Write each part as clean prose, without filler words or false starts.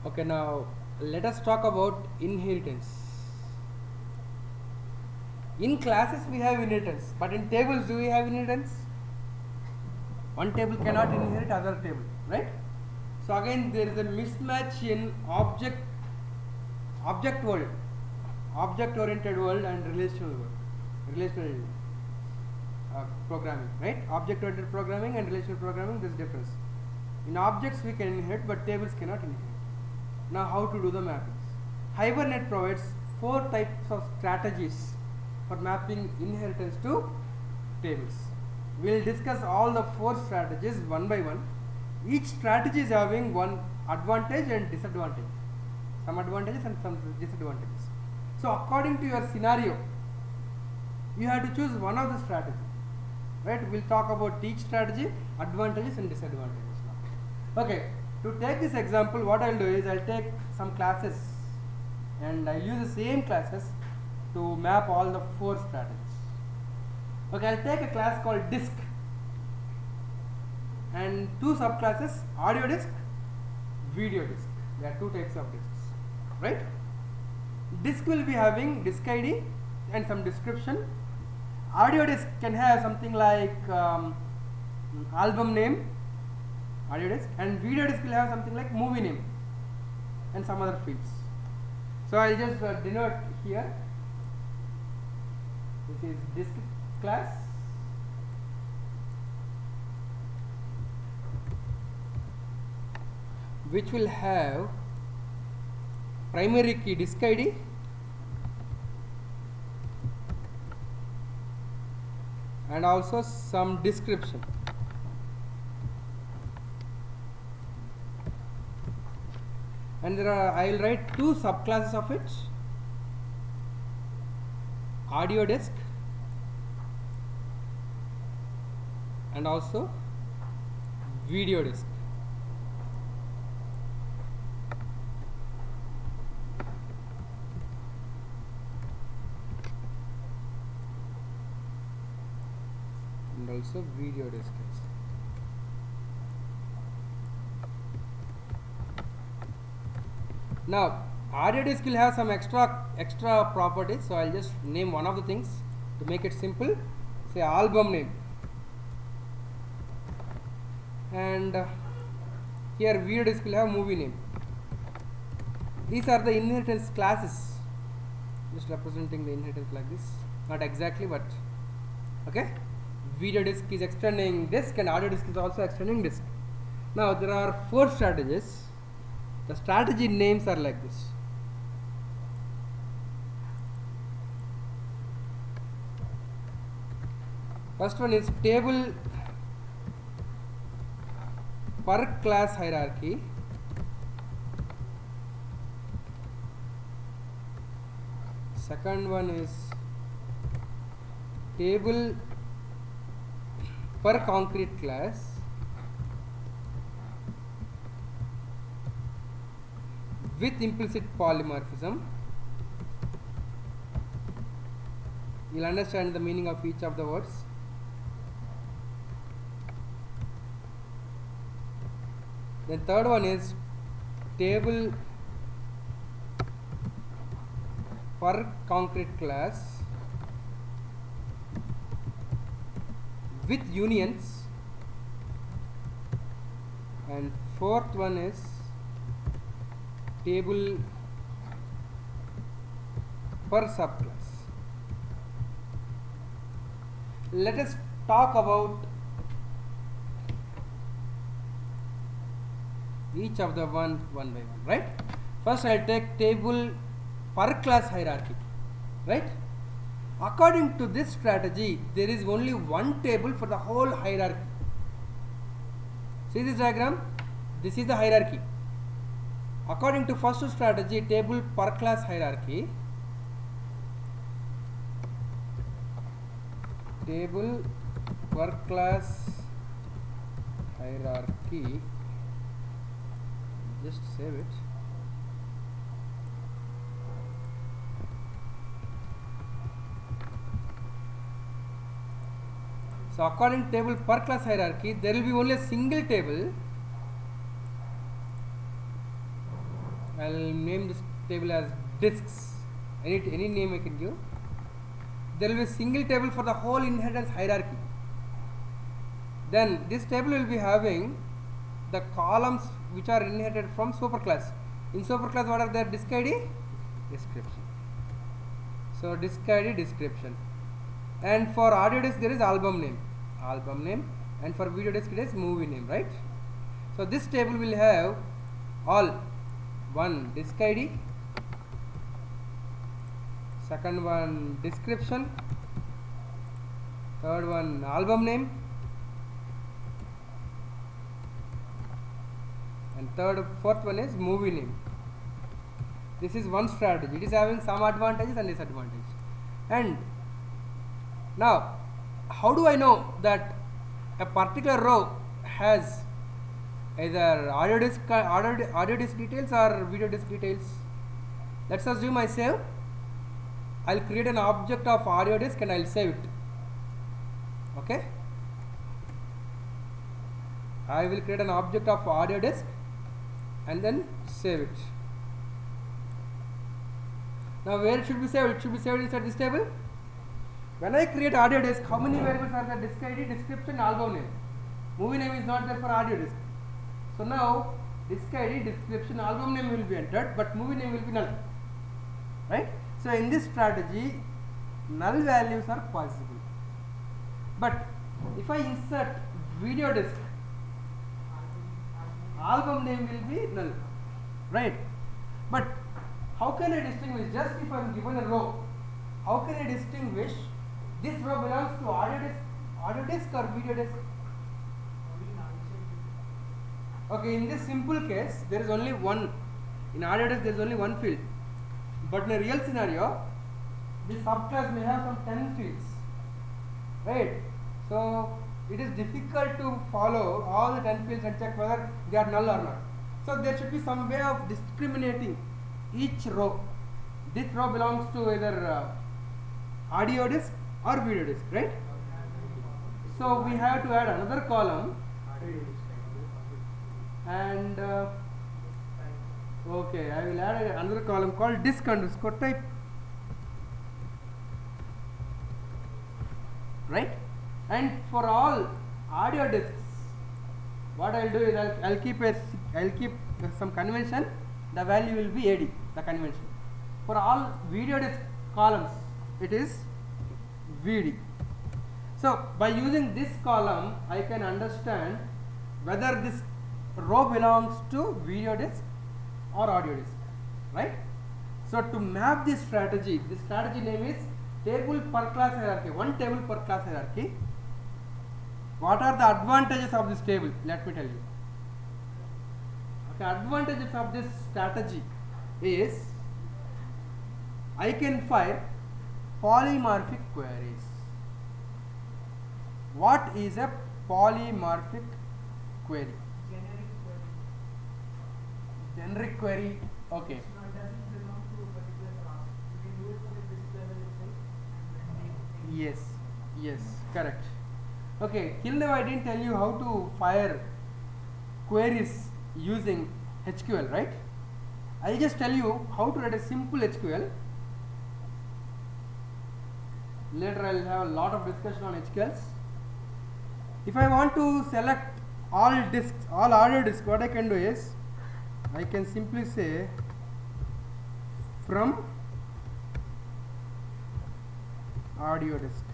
Okay, now let us talk about inheritance. In classes we have inheritance, but in tables do we have inheritance? One table cannot inherit other table, right? So again there is a mismatch in object world, object oriented world and relational programming, right? Object oriented programming and relational programming, there's difference. In objects we can inherit, but tables cannot inherit. Now how to do the mappings? Hibernate provides 4 types of strategies for mapping inheritance to tables. We will discuss all the 4 strategies one by one. Each strategy is having one advantage and disadvantage. Some advantages and some disadvantages. So according to your scenario, you have to choose one of the strategies. Right? We will talk about each strategy, advantages and disadvantages now. Okay. To take this example, what I will do is I will take some classes and I will use the same classes to map all the 4 strategies. Okay, I will take a class called disk and 2 subclasses, audio disk, video disk. There are 2 types of disks, right? Disk will be having disk ID and some description. Audio disk can have something like album name, audio disk, and video disk will have something like movie name and some other fields. So I will just denote here. This is disk class, which will have primary key disk ID and also some description. And there are, I will write 2 subclasses of it, audio disk and also video disk. And also video disk. Now audio disk will have some extra properties, so I will just name one of the things to make it simple. Say album name, and here video disk will have movie name. These are the inheritance classes, just representing the inheritance like this, not exactly, but okay. Video disk is extending disk and audio disk is also extending disk. Now there are 4 strategies. The strategy names are like this. First one is table per class hierarchy. Second one is table per concrete class. With implicit polymorphism. You will understand the meaning of each of the words. Then third one is table per concrete class with unions, and fourth one is table per subclass. Let us talk about each of the one by one, right? First I will take table per class hierarchy, right? According to this strategy, there is only one table for the whole hierarchy. See this diagram? This is the hierarchy. According to first strategy, table per class hierarchy, table per class hierarchy, just save it. So according to table per class hierarchy, there will be only a single table name this table as disks, any name I can give. There will be a single table for the whole inheritance hierarchy. Then this table will be having the columns which are inherited from superclass. In superclass, what are there? Disk ID, description. So disk ID, description. And for audio disk there is album name, and for video disk it is movie name, right? So this table will have all: one disk ID, second one description, third one album name, and fourth one is movie name. This is one strategy. It is having some advantages and disadvantages. And now, how do I know that a particular row has either audio disk details or video disk details? Let's assume I save. I'll create an object of audio disk and I'll save it. Okay? I will create an object of audio disk and then save it. Now where it should be saved? It should be saved inside this table. When I create audio disk, how many variables are there? Disk ID, description, album name. Movie name is not there for audio disk. So now disk ID, description, album name will be entered, but movie name will be null. Right? So in this strategy, null values are possible. But if I insert video disk, album name will be null. Right? But how can I distinguish? Just if I am given a row, how can I distinguish this row belongs to audio disk or video disk? Okay, in this simple case, there is only one. In audio disk, there is only one field. But in a real scenario, this subclass may have some 10 fields. Right? So it is difficult to follow all the 10 fields and check whether they are null or not. So there should be some way of discriminating each row. This row belongs to either audio disk or video disk, right? So we have to add another column, and okay, I will add another column called disk underscore type, right? And for all audio disks, what I'll do is I'll keep some convention. The value will be AD, the convention. For all video disk columns, it is VD. So by using this column, I can understand whether this row belongs to video disk or audio disk, right? So to map this strategy name is table per class hierarchy. One table per class hierarchy. What are the advantages of this table? Let me tell you. Okay, advantages of this strategy is I can fire polymorphic queries. What is a polymorphic query? Generic query. Okay. Yes, correct. Okay, till now I didn't tell you how to fire queries using HQL, right? I'll just tell you how to write a simple HQL. Later I'll have a lot of discussion on HQLs. If I want to select all disks, all audio disks, what I can do is I can simply say from audio disk.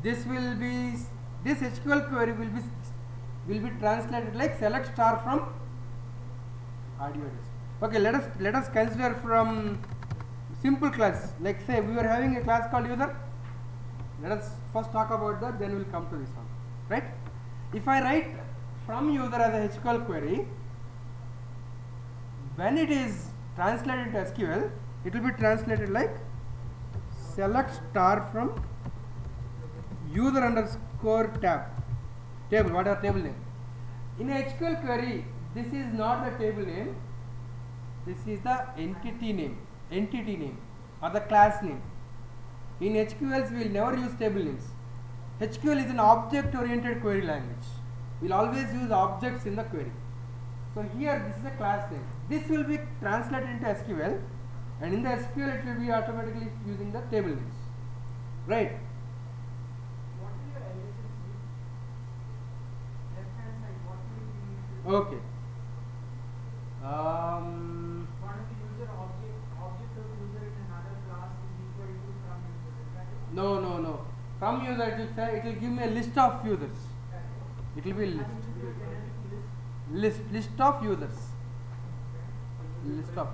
This SQL query will be translated like select star from audio disk. Okay, let us consider from simple class. Like say we were having a class called user. Let us first talk about that, then we will come to this one, right? If I write from user as a SQL query, when it is translated to SQL, it will be translated like select star from user underscore table, what are table name. In a SQL query, this is not the table name, this is the entity name or the class name. In SQLs we will never use table names. SQL is an object oriented query language. We'll always use objects in the query. So here this is a class name. This will be translated into SQL, and in the SQL it will be automatically using the table names. Right? What will your LHS be? Left hand side, what will it be? Okay. One of the user object of user in another class is equal to from user. Is that it? No. From user it will give me a list of users. It will be a list. That will be a generic list. List of users. List of.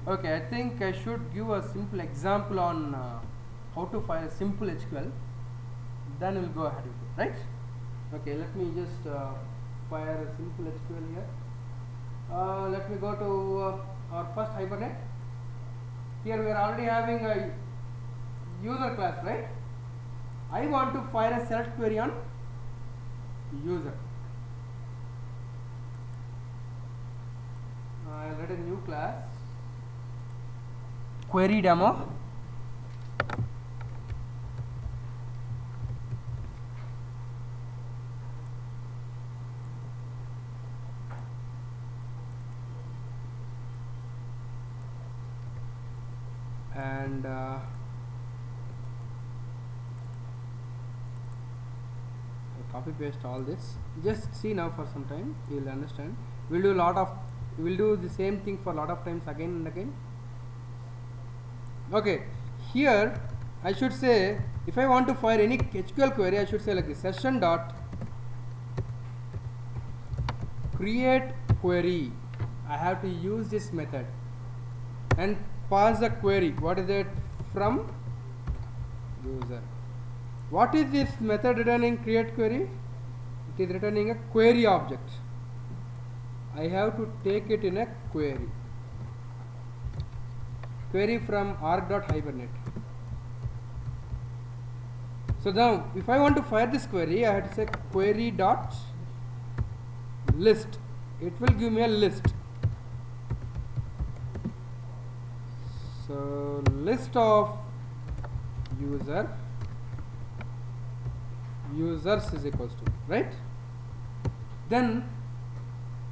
Okay, I think I should give a simple example on how to file a simple SQL. Then we'll go ahead with it, right? Okay, let me just fire a simple SQL here. Let me go to our first Hibernate. Here we are already having a user class, right? I want to fire a select query on user. I'll write a new class, query demo. And copy paste all this. Just see now for some time, you will understand. We'll do the same thing for a lot of times again and again. Okay, here I should say, if I want to fire any SQL query, I should say like this: session dot create query. I have to use this method and pass the query. What is it? From user. What is this method returning create query? It is returning a query object. I have to take it in a query. Query from arg.hibernate. So now if I want to fire this query, I have to say query dot list. It will give me a list. So list of users is equals to, right? Then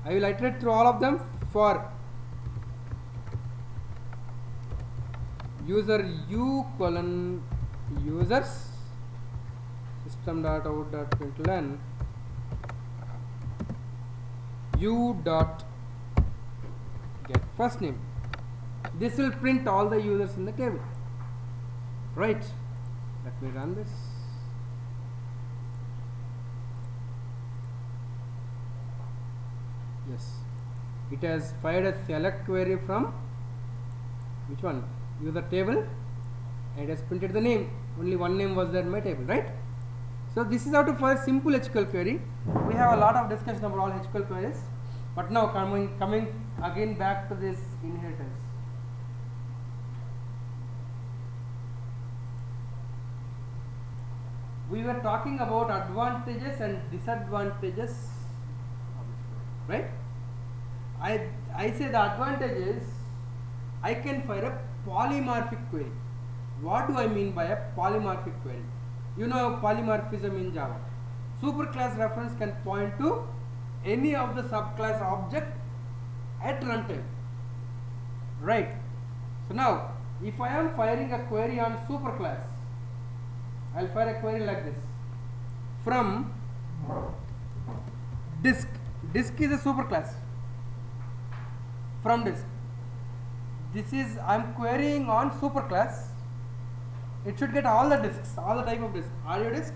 I will iterate through all of them for user u colon users system.out.println u dot get first name. This will print all the users in the table, right? Let me run this. Yes, it has fired a select query from which one? User table, and it has printed the name. Only one name was there in my table, right? So this is how to fire simple SQL query. We have a lot of discussion about all SQL queries, but now coming again back to this inheritance. We were talking about advantages and disadvantages, right? I say the advantage is I can fire a polymorphic query. What do I mean by a polymorphic query? You know polymorphism in Java. Superclass reference can point to any of the subclass object at runtime, right? So now if I am firing a query on superclass, I'll fire a query like this: from disk. Disk is a superclass. From disk. This is I'm querying on superclass. It should get all the disks, all the type of disk, audio disk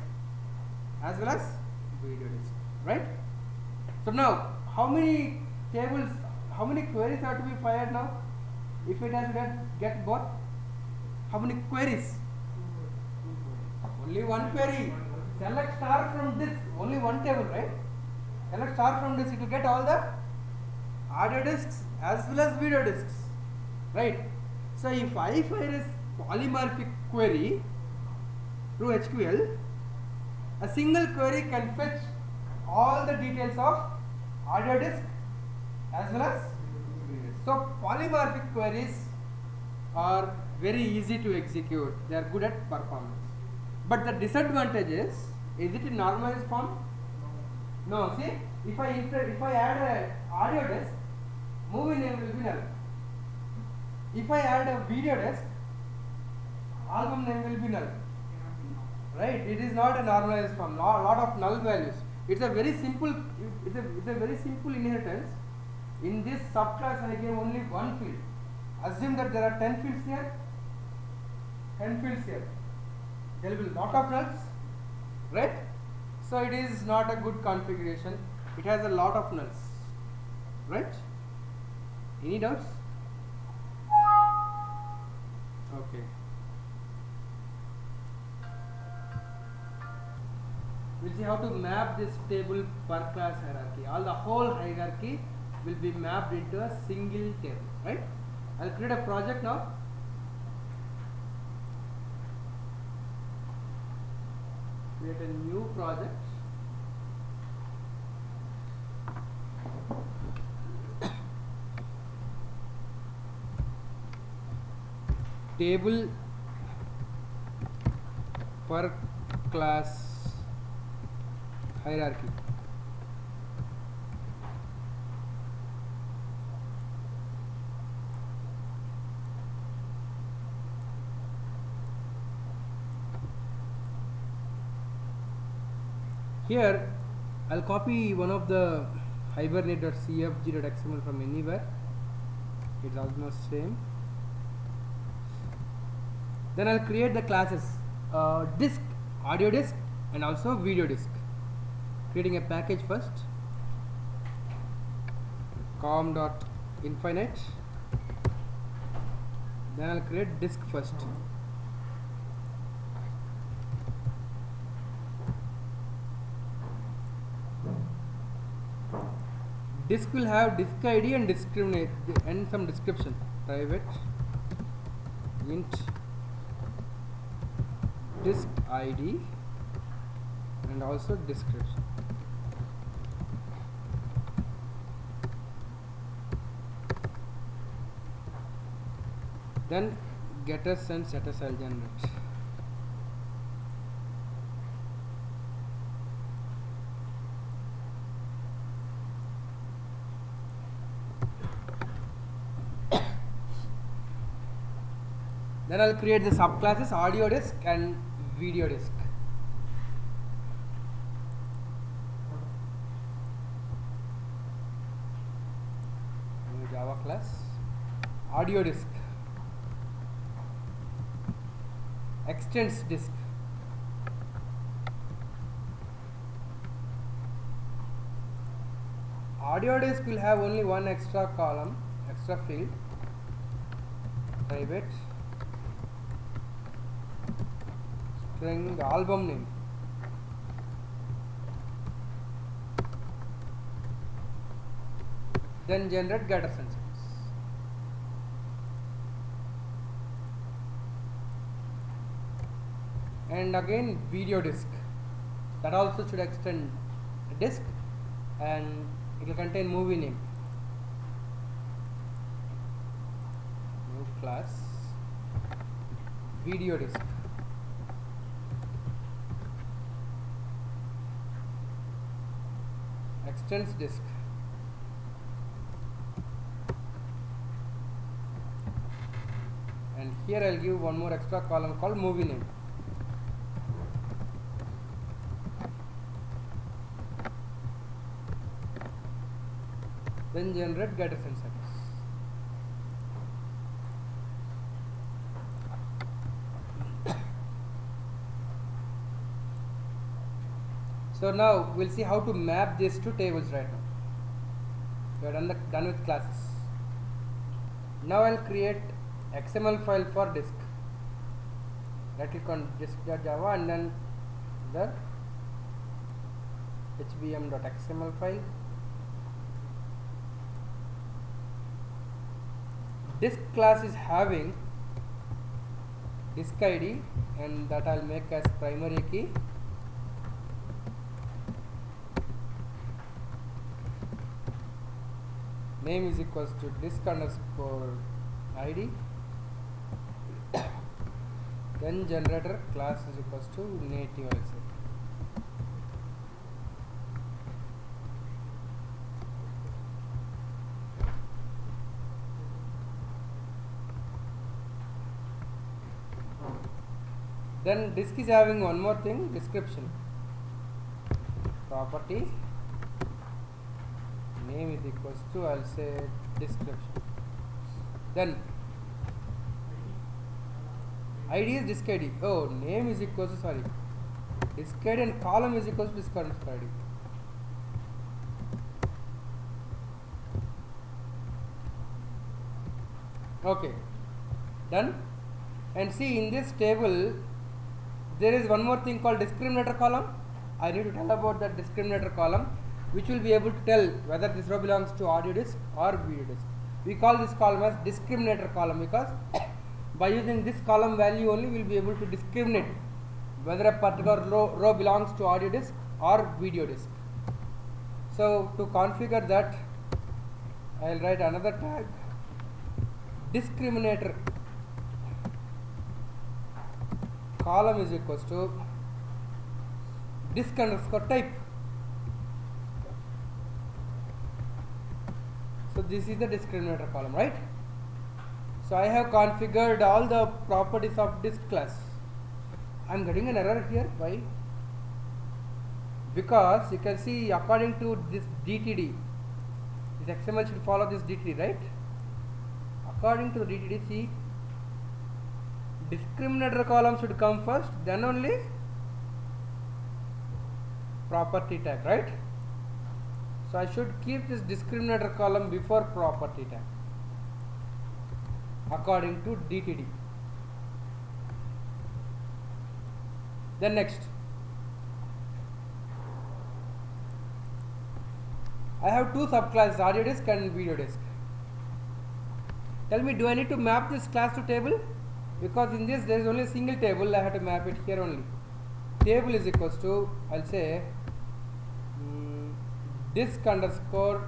as well as video disk, right? So now how many tables, how many queries have to be fired now? If it has get both, how many queries? Only one query. Select star from disk, only one table, right? Select star from disk, it will get all the audio disks as well as video disks, right? So if I fire a polymorphic query through SQL, a single query can fetch all the details of audio disk as well as video disk. So polymorphic queries are very easy to execute. They are good at performance. But the disadvantage is it in normalized form? No, see, if I add a audio desk, movie name will be null. If I add a video desk, album name will be null. Right? It is not a normalized form. Lot of null values. It's a very simple. It's a very simple inheritance. In this subclass, I gave only one field. Assume that there are 10 fields here, 10 fields here. There will be lot of nulls, right? So it is not a good configuration. It has a lot of nulls, right? Any doubts? Okay. We'll see how to map this table per class hierarchy. The whole hierarchy will be mapped into a single table, right? I'll create a project now. Create a new project. Table per class hierarchy. Here I'll copy one of the hibernate.cfg.xml from anywhere. It's almost same. Then I'll create the classes disk, audio disk, and also video disk. Creating a package first. com.infinite. Then I'll create disk first. Disk will have disk ID and discriminate and some description. Private int disk ID and also description. Then getters and setters I'll generate. Then I'll create the subclasses audio disk and video disk. New Java class. Audio disk. Extends disk. Audio disk will have only one extra column, extra field. Private string album name. Then generate getters and setters. And again video disk. That also should extend a disk and it will contain movie name. New class video disk. Extends disk. And here I'll give one more extra column called movie name. Then generate getters and setters. So now we'll see how to map these two tables right now. We are done with classes. Now I'll create XML file for disk. Right click on disk.java and then the hbm.xml file. Disk class is having disk ID and that I'll make as primary key. Name is equals to disk underscore ID. Then generator class is equals to native, I'll say. Then disk is having one more thing, description. Property name is equals to, I'll say description. Then ID is disk ID. Oh, name is equals to, sorry, disk ID, and column is equals to disk underscore ID. Okay, done. And see, in this table there is one more thing called discriminator column. I need to tell about that discriminator column, which will be able to tell whether this row belongs to audio disk or video disk. We call this column as discriminator column because by using this column value only we will be able to discriminate whether a particular row belongs to audio disk or video disk. So to configure that, I will write another tag, discriminator column is equals to disk underscore type. So this is the discriminator column, right? So I have configured all the properties of disk class. I am getting an error here. Why? Because you can see according to this DTD, this XML should follow this DTD, right? According to the DTD, see, discriminator column should come first, then only property tag, right? So I should keep this discriminator column before property tag according to DTD. Then next, I have two subclasses, audio disk and video disk. Tell me, do I need to map this class to table? Because in this there is only a single table, I have to map it here only. Table is equals to, I'll say disk underscore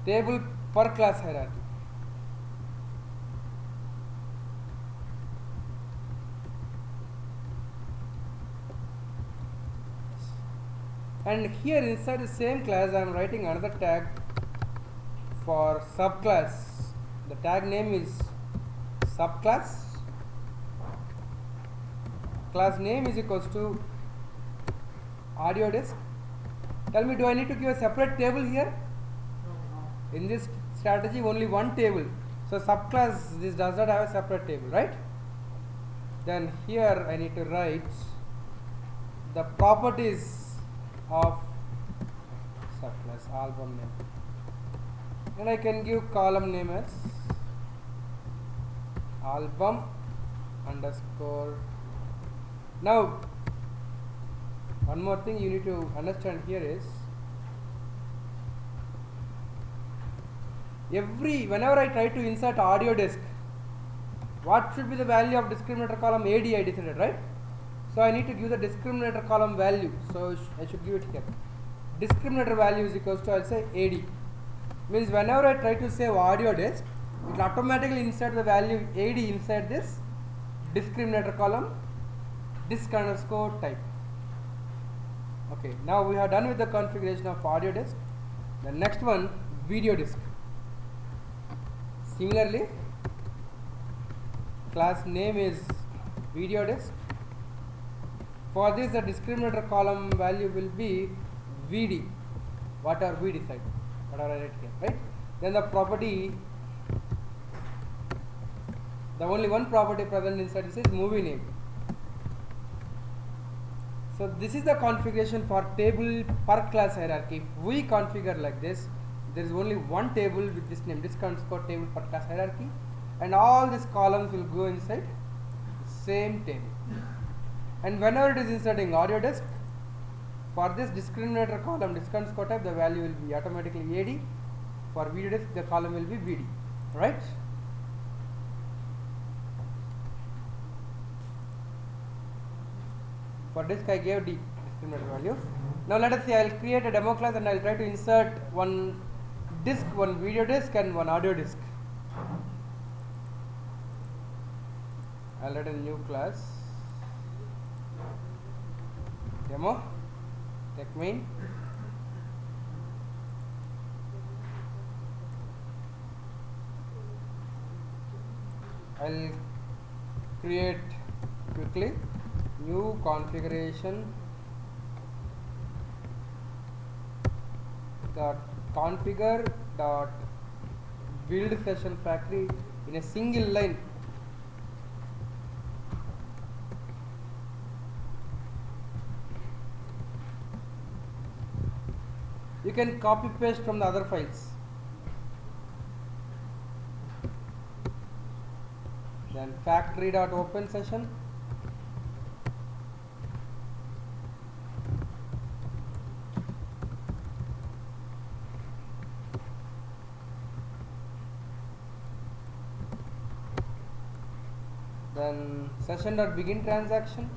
table per class hierarchy. And here inside the same class I am writing another tag for subclass. The tag name is subclass. Class name is equals to audio disk. Tell me, do I need to give a separate table here? In this strategy only one table. So subclass, this does not have a separate table, right? Then here I need to write the properties of subclass album name, and I can give column name as album underscore. Now one more thing you need to understand here is, whenever I try to insert audio disk, what should be the value of discriminator column? AD I decided, right? So I need to give the discriminator column value. So I should give it here. Discriminator value is equals to, I'll say AD. Means whenever I try to save audio disk, it will automatically insert the value AD inside this discriminator column, disk underscore type. Okay, now we have done with the configuration of audio disk. The next one, video disk. Similarly, class name is video disk. For this, the discriminator column value will be VD, whatever we decide, whatever I write here, right? Then the property, the only one property present inside this is movie name. So this is the configuration for table per class hierarchy. If we configure like this, there is only one table with this name, disk underscore table per class hierarchy, and all these columns will go inside the same table. And whenever it is inserting audio disk, for this discriminator column disk underscore type, the value will be automatically AD. For video disk, the column will be VD, right? For disk I gave D discriminator value. Now let us see, I will create a demo class and I will try to insert one disk, one video disk and one audio disk. I will write a new class, demo, tech main. I'll create quickly new configuration dot configure dot build session factory in a single line. You can copy paste from the other files. Then factory dot open session. Then session dot begin transaction.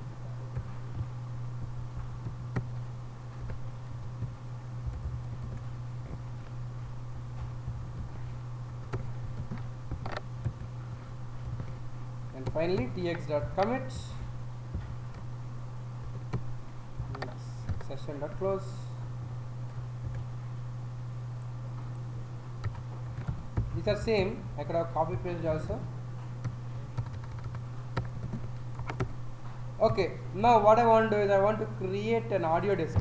And finally tx dot commit. Session dot close. These are same. I could have copy paste also. Okay, now what I want to do is I want to create an audio disk.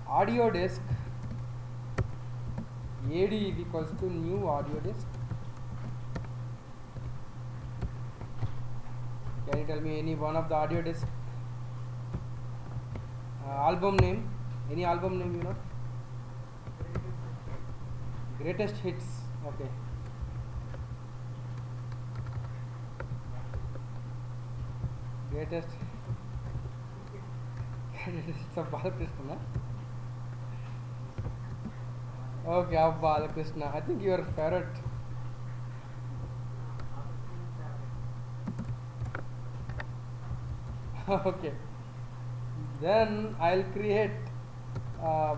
Audio disk AD is equals to new audio disk. Can you tell me any one of the audio disk? Album name, any album name you know? Greatest hits, okay. Greatest hits of Balakrishna. Okay, of Balakrishna. I think your favorite. Okay. Then I'll create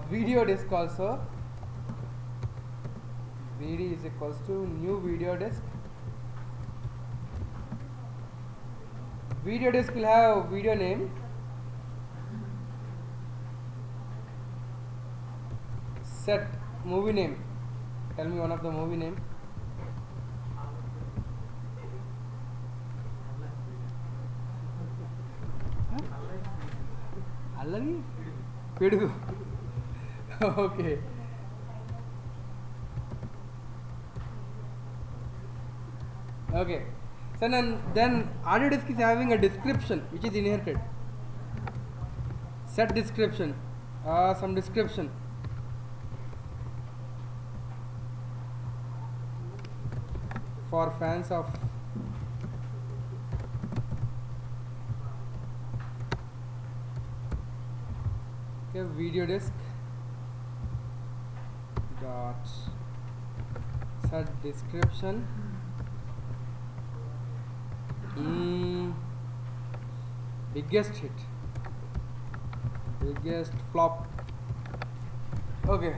video disk also. VD is equals to new video disk. Video disk will have video name. Set movie name. Tell me one of the movie name. Allavi? Pidu. Okay. Okay. So then audio disk is having a description which is inherited. Set description. Some description. For fans of video disk dot set description biggest hit, biggest flop. Okay,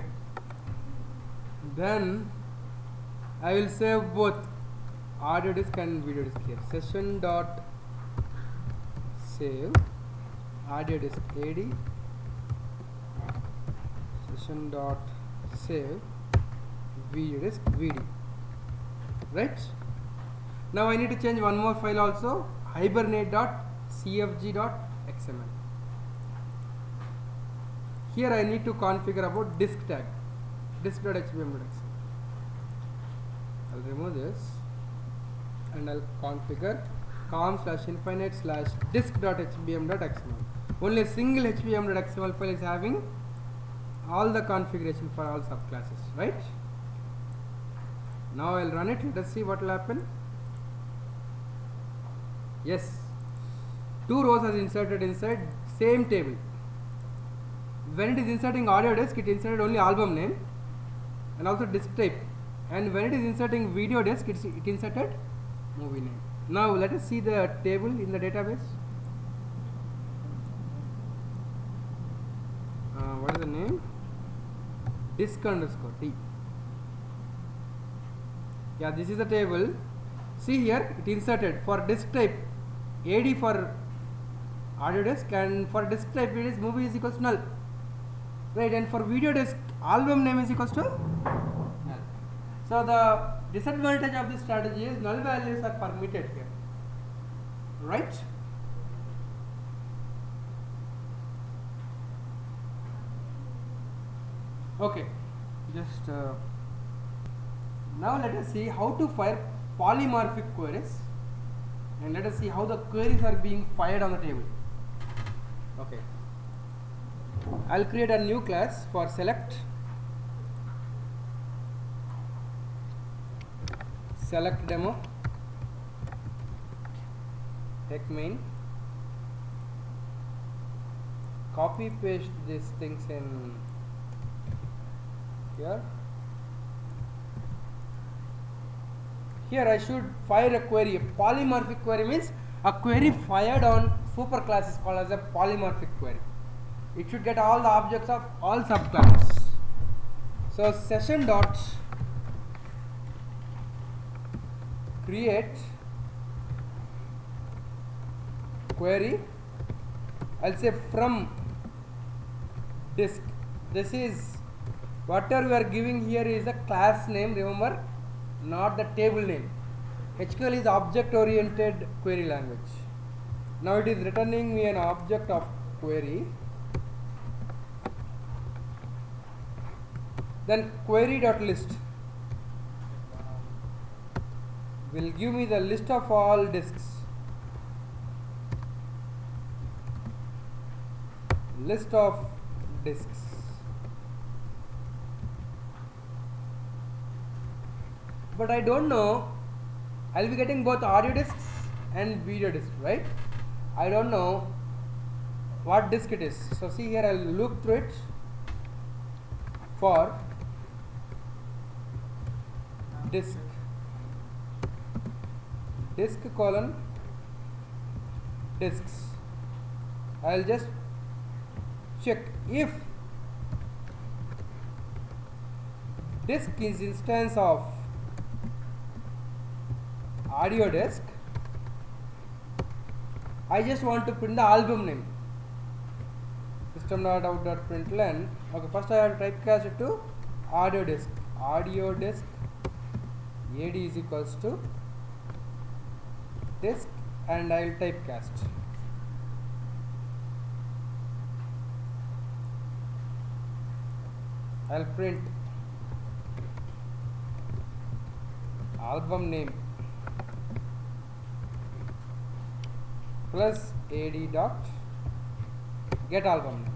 then I will save both audio disk and video disk here. Session dot save audio disk AD, session dot save video disk VD. Right? Now I need to change one more file also, hibernate dot cfg dot xml. Here I need to configure about disk tag, disk.hbm.xml. I'll remove this and I'll configure com/infinite/disk.hbm.xml. Only a single hbm.xml file is having all the configuration for all subclasses, right? Now I'll run it. Let us see what will happen. Yes, 2 rows are inserted inside same table. When it is inserting audio disk, it inserted only album name and also disk type. And when it is inserting video disk, it inserted movie name. Now let us see the table in the database. What is the name? Disk_D. Yeah, this is the table. See here, it inserted for disk type AD for audio disk, and for disk type it is movie is equals to null. Right, and for video disk album name is equals to null. So the disadvantage of this strategy is null values are permitted here, right? Okay, just now let us see how to fire polymorphic queries, and let us see how the queries are being fired on the table. Okay, I'll create a new class for select demo, take main, copy paste these things in here. Here I should fire a query. A polymorphic query means a query fired on superclass is called as a polymorphic query. It should get all the objects of all subclasses. So session dot create query, I'll say from disk. This is whatever we are giving here is a class name, remember, not the table name. SQL is object oriented query language. Now it is returning me an object of query. Then query dot list will give me the list of all disks. List of disks. But I don't know, I'll be getting both audio disks and video disks, right? I don't know what disk it is. So see here, I'll look through it for disk colon disks. I'll just check if disk is instance of audio disk. I just want to print the album name. System.out.println. Okay, first I have to typecast it to audio disk. Audio disk AD is equals to disk, and I will typecast. I'll print album name plus AD dot get album name.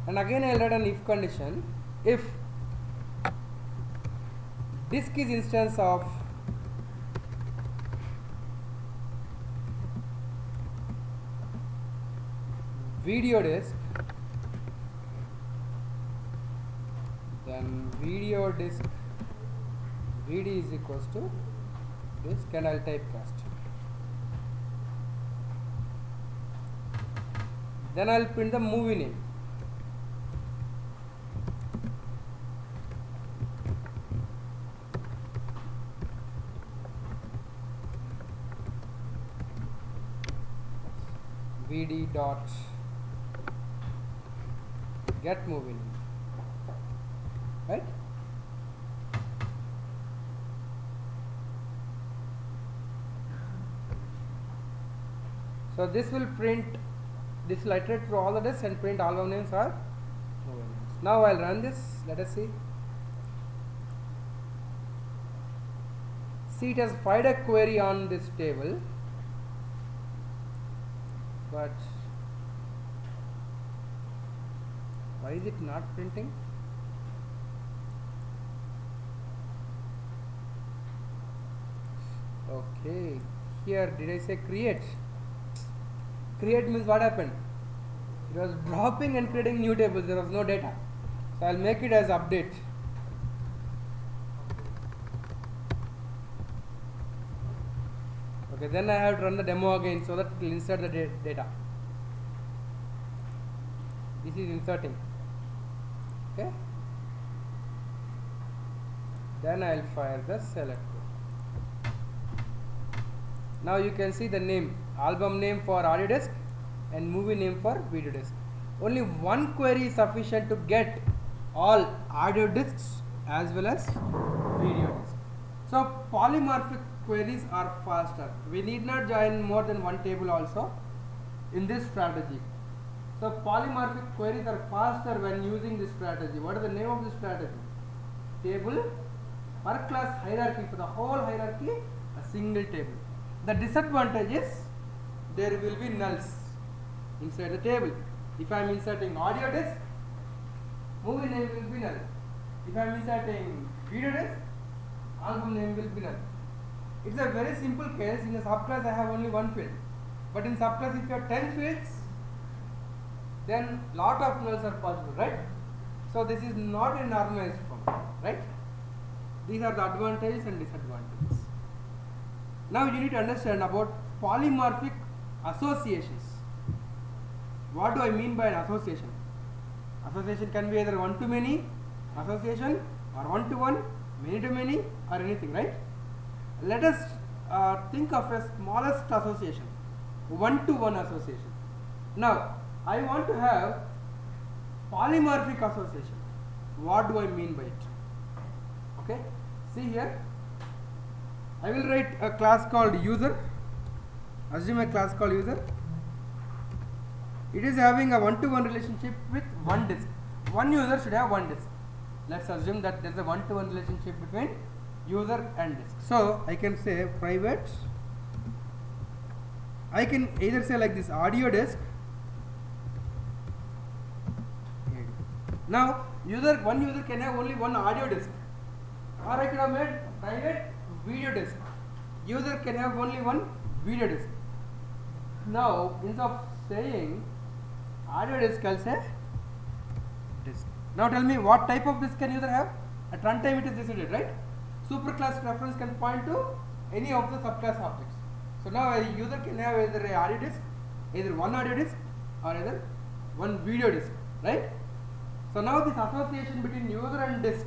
And again I will write an if condition. If disk is instance of video disk, then video disk VD is equals to disk, and I'll typecast. Then I'll print the movie name. VD dot get movie name, right? So this will print, this will iterate through all the disks and print album names or movie names. Now I'll run this. Let us see. See, it has fired a query on this table, but why is it not printing? Okay, here did I say create? Create means what happened? It was dropping and creating new tables. There was no data. So I'll make it as update. Okay, then I have to run the demo again so that it will insert the data. This is inserting. Okay. Then I will fire the select. Now you can see the name, album name for audio disk and movie name for video disk. only one query is sufficient to get all audio disks as well as video disks. So polymorphic queries are faster. We need not join more than one table also in this strategy. So polymorphic queries are faster when using this strategy. What is the name of this strategy? Table per class hierarchy. For the whole hierarchy, a single table. The disadvantage is there will be nulls inside the table. If I am inserting audio disk, movie name will be null. If I am inserting video disk, album name will be null. It's a very simple case. In a subclass I have only one field, but in subclass if you have 10 fields, then lot of nulls are possible, right? So this is not a normalized form, right? These are the advantages and disadvantages. Now you need to understand about polymorphic associations. What do I mean by an association? Association can be either one to many association or one to one, many to many, or anything, right? Let us think of a smallest association, one to one association. Now I want to have polymorphic association. What do I mean by it? Okay, see here, I will write a class called user. Assume a class called user. It is having a one-to-one relationship with one disk. One user should have one disk. Let's assume that there is a one-to-one relationship between user and disk. So I can say private. I can either say like this, audio disk. Now one user can have only one audio disk, or I could have made private video disk. User can have only one video disk. Now instead of saying audio disk, I'll say disk. Now tell me, what type of disk can user have? At runtime it is decided, right? Superclass reference can point to any of the subclass objects. So now a user can have either a audio disk, either one audio disk, or either one video disk, right? So now this association between user and disk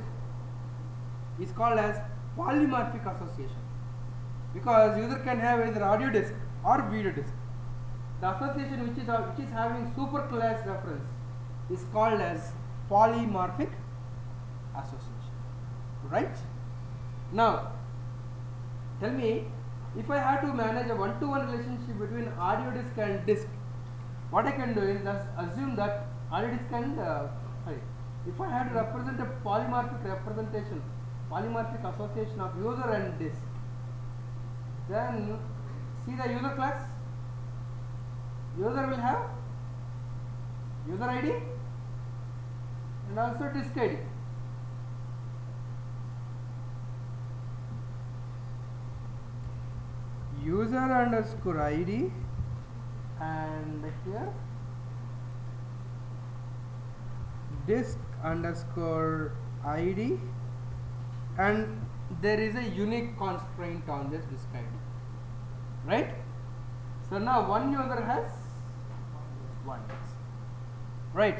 is called as polymorphic association, because user can have either audio disk or video disk. The association which is having superclass reference is called as polymorphic association, right? Now tell me, if I have to manage a one-to-one relationship between audio disk and disk, what I can do is just assume that audio disk and if I had to represent a polymorphic representation, polymorphic association of user and disk, then see the user class. User will have user ID and also disk ID. User underscore ID, and here disk underscore ID, and there is a unique constraint on this disk ID, right? So now one user has one disk, right?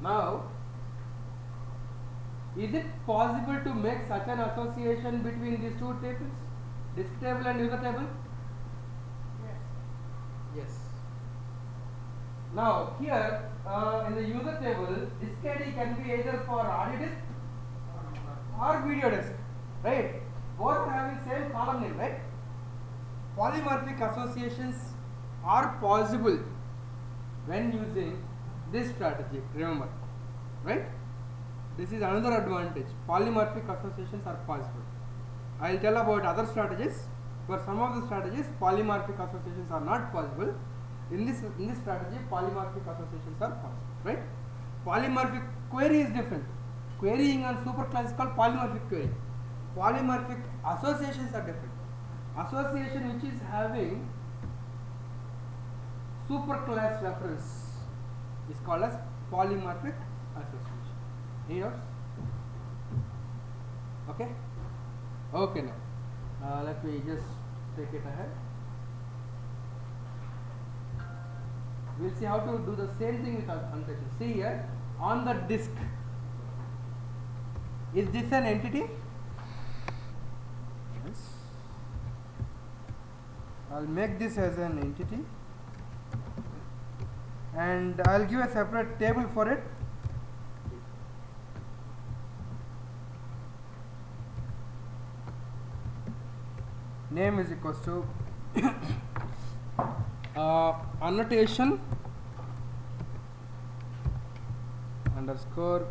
Now is it possible to make such an association between these two tables, disk table and user table? Yes. Yes. Now here in the user table, disk ID can be either for audio disk or video disk, right? Both are having same column name, right? Polymorphic associations are possible when using this strategy, remember, right? This is another advantage. Polymorphic associations are possible. I will tell about other strategies. For some of the strategies, polymorphic associations are not possible. In this strategy, polymorphic associations are possible, right? Polymorphic query is different. Querying on superclass is called polymorphic query. Polymorphic associations are different. Association which is having superclass reference is called as polymorphic association. Any notes? Okay. Okay. Now let me just take it ahead. We'll see how to do the same thing with annotation. See here on the disk. Is this an entity? Yes. I'll make this as an entity. and I'll give a separate table for it. Name is equals to annotation underscore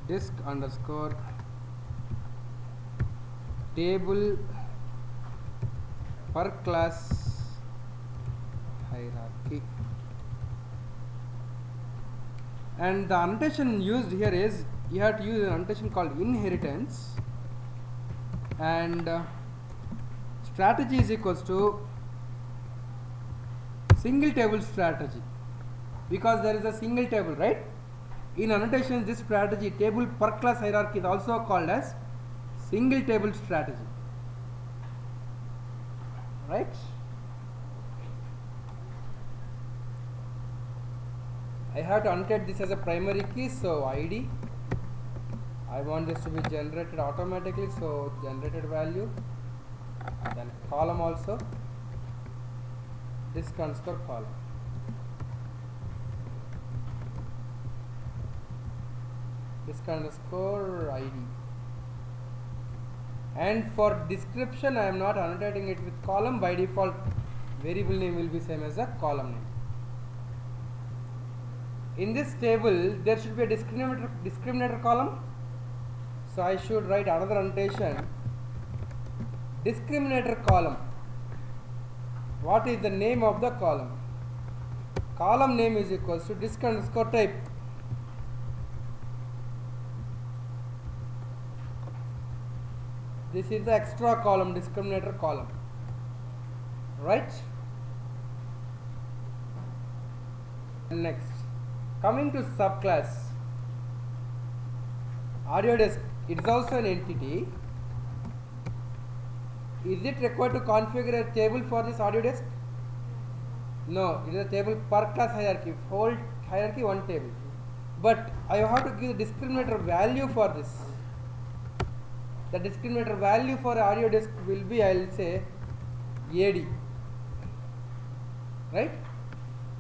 disk underscore table per class hierarchy, and the annotation used here is you have to use an annotation called inheritance, and strategy is equals to single table strategy, because there is a single table, right? In annotation, this strategy table per class hierarchy is also called as single table strategy, right? I have to annotate this as a primary key, so ID. I want this to be generated automatically, so generated value, then column also, disk underscore column. Disk underscore ID. And for description, I am not annotating it with column. By default, variable name will be same as a column name. In this table, there should be a discriminator column. So I should write another annotation. Discriminator column. What is the name of the column? Column name is equals to disk underscore type. This is the extra column, discriminator column, right? Next, coming to subclass, audio disk, it is also an entity. Is it required to configure a table for this audio disk? No, it is a table per class hierarchy, whole hierarchy one table. But I have to give the discriminator value for this. The discriminator value for audio disk will be, I will say, AD, right?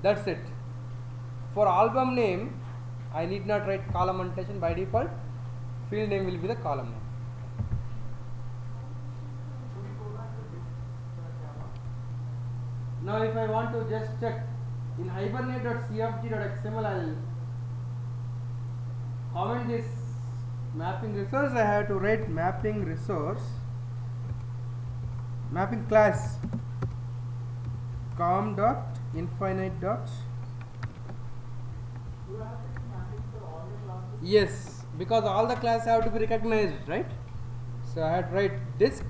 That's it. For album name, I need not write column annotation. By default, field name will be the column name. Now if I want to just check in hibernate.cfg.xml, I will comment this mapping resource. I have to write mapping resource, mapping class com dot infinite dot. You have to do mapping for all the classes? Yes, because all the classes have to be recognized, right? So I have to write disk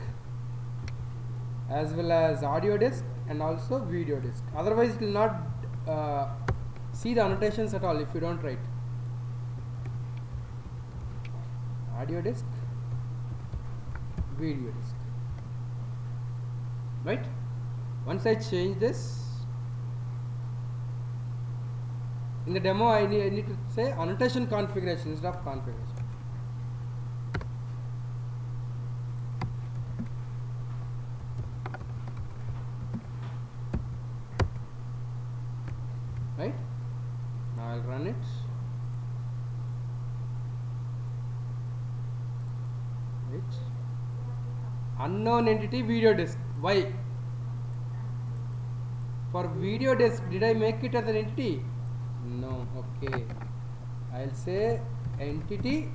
as well as audio disk and also video disk. Otherwise, it will not see the annotations at all if you don't write. Audio disk, video disk, right? Once I change this, in the demo I need to say annotation configuration instead of configuration. Right? Now I'll run it. Unknown entity video disk. Why? For video disk, did I make it as an entity? No. Okay. I'll say entity.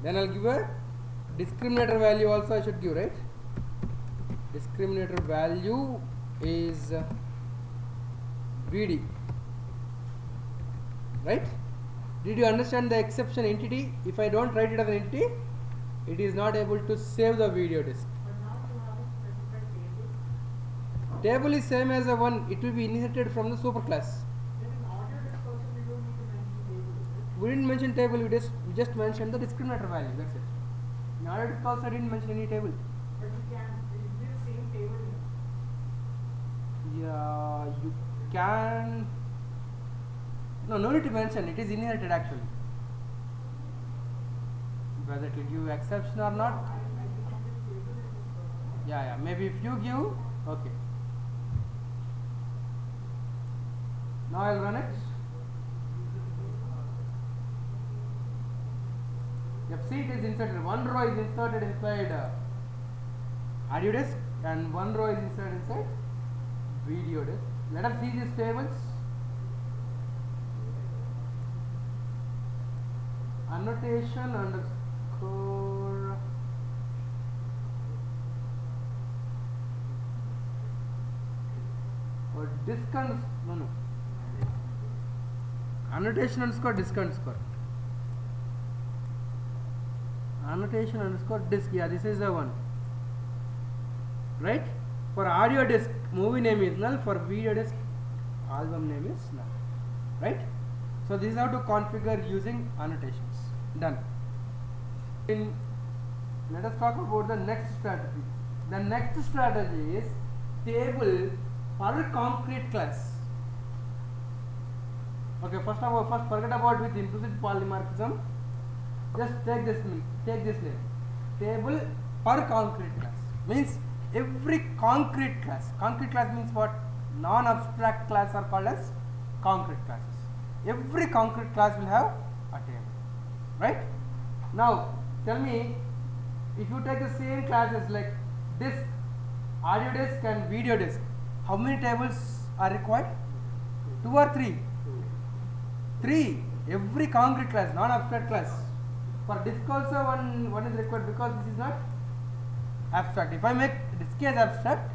Then I'll give a discriminator value also. I should give, right? Discriminator value is VD. Right? Did you understand the exception entity? If I don't write it as an entity, it is not able to save the video disk. But now you have a specified table. Table is same as a one. It will be inherited from the superclass. Then in audio disk also we don't need to mention table, is it? We didn't mention table. We just mentioned the discriminator value. That's it. In audio disk also I didn't mention any table. But you can, it will be the same table here. Yeah, you can. No need to mention. It is inherited actually. Whether it will give exception or not. I think this table is just Yeah. Maybe if you give, okay. Now I'll run it. See, it is inserted. One row is inserted inside audio disk and one row is inserted inside video disk. Let us see these tables. Annotation underscore or disk no. Annotation underscore disk underscore. Annotation underscore disk. Yeah, this is the one. Right? For audio disk, movie name is null. For video disk, album name is null. Right? So this is how to configure using annotations. Done. Let us talk about the next strategy. The next strategy is table per concrete class. Okay, first forget about with implicit polymorphism. Just take this name. Table per concrete class means every concrete class. Concrete class means what? Non-abstract class are called as concrete classes. Every concrete class will have a table, right? Now tell me, if you take the same classes like disk, audio disk and video disk, how many tables are required? 2 or 3? 3. Every concrete class, non-abstract class. For disk also one is required because this is not abstract. If I make disk as abstract,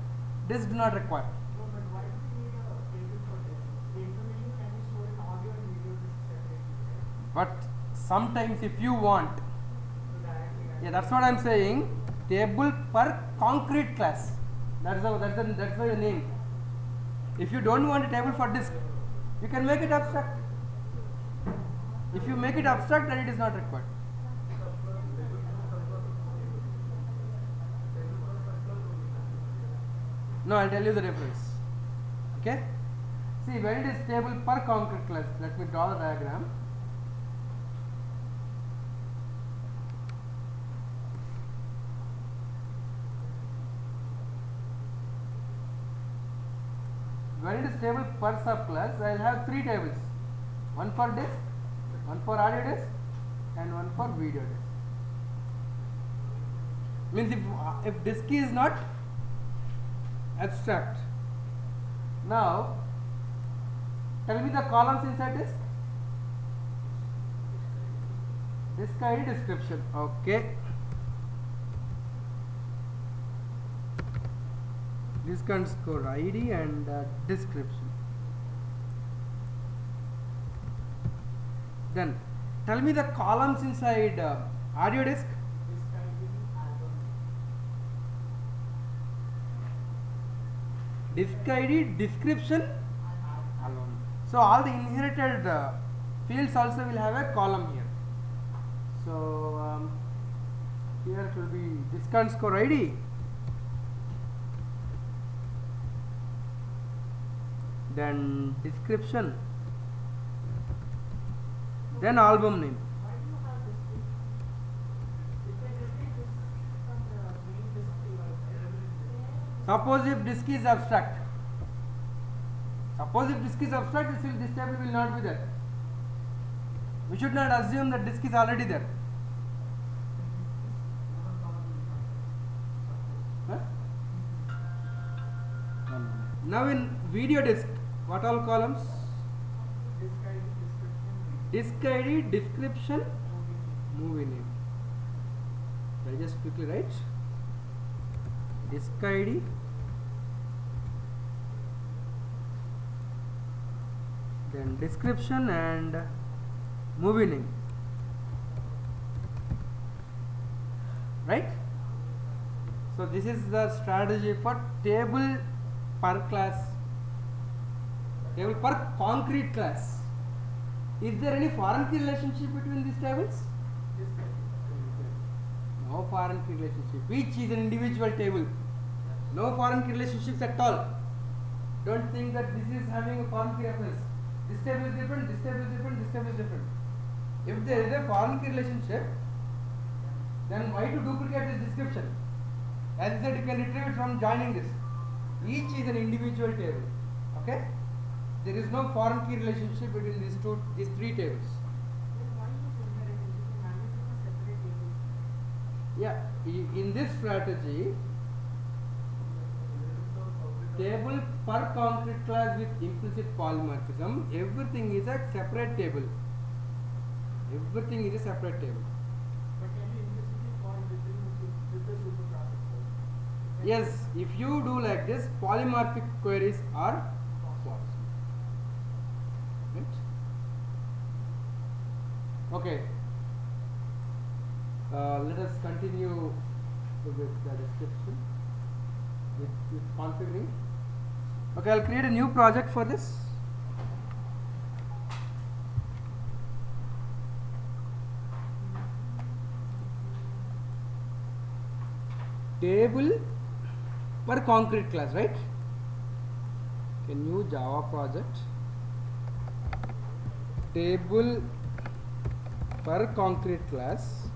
disk do not require. No, but why do we need a table for this? The information can be stored in audio and video disk separately, right? But sometimes if you want, So directly. yeah, that's what I'm saying. Table per concrete class. That's why the name. If you don't want a table for disk, you can make it abstract. If you make it abstract, then it is not required. No, I'll tell you the difference. Okay? See, when it is table per concrete class, let me draw the diagram. When it is table per subclass, I will have 3 tables. One for disk, one for audio disk, and one for video disk. Means if disk is not abstract. Now tell me the columns inside disk. Disk ID description. Okay. Disk underscore ID and description. Then tell me the columns inside audio disk. Disk ID, description, alone. So all the inherited fields also will have a column here. So here it will be disk underscore ID, then description, then album name. Why do you have this? If I just take this from the main disk to Suppose if disk is abstract. Suppose if disk is abstract, this table will not be there. We should not assume that disk is already there. Huh? Now in video disk, what all columns? Disk ID, description, movie name. I just quickly write disk ID, then description and movie name. Right? So this is the strategy for table per class, table per concrete class. Is there any foreign key relationship between these tables? No foreign key relationship. Each is an individual table. No foreign key relationships at all. Don't think that this is having a foreign key reference. This table is different, this table is different, this table is different. If there is a foreign key relationship, then why to duplicate this description? As I said, you can retrieve it from joining this. Each is an individual table. Okay? There is no foreign key relationship between these three tables. Then why is inherit? You can manage it as separate tables. Yeah, in this strategy, table per concrete class with implicit polymorphism, everything is a separate table. Everything is a separate table. But can you implicitly call within with the superclass code? Yes, if you do like this, polymorphic queries are false. Right? Okay. Let us continue with the description with configuring. Okay, I'll create a new project for this. Table per concrete class, right? Okay, new Java project. Table per concrete class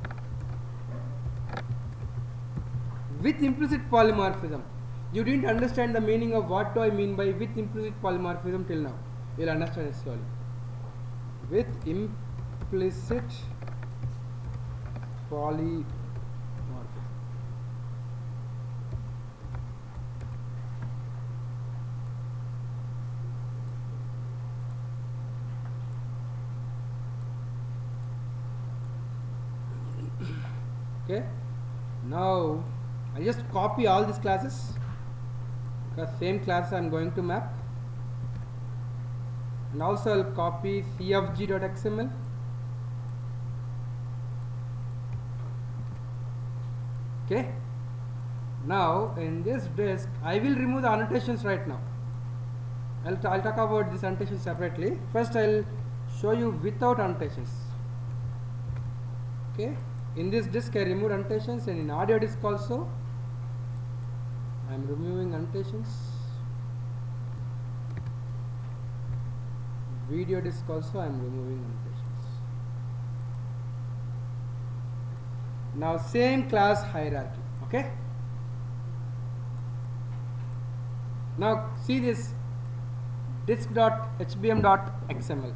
with implicit polymorphism. You didn't understand the meaning of what do I mean by with implicit polymorphism till now. You'll understand it slowly. With implicit polymorphism. Okay. Now I just copy all these classes because same class I am going to map, and also I'll copy cfg.xml. Okay. Now in this disk I will remove the annotations right now. I'll talk about this annotation separately. First I'll show you without annotations. Okay. In this disk I remove annotations, and in audio disk also I am removing annotations. Video disk also I am removing annotations. Now same class hierarchy. Okay. Now see this disk.hbm.xml.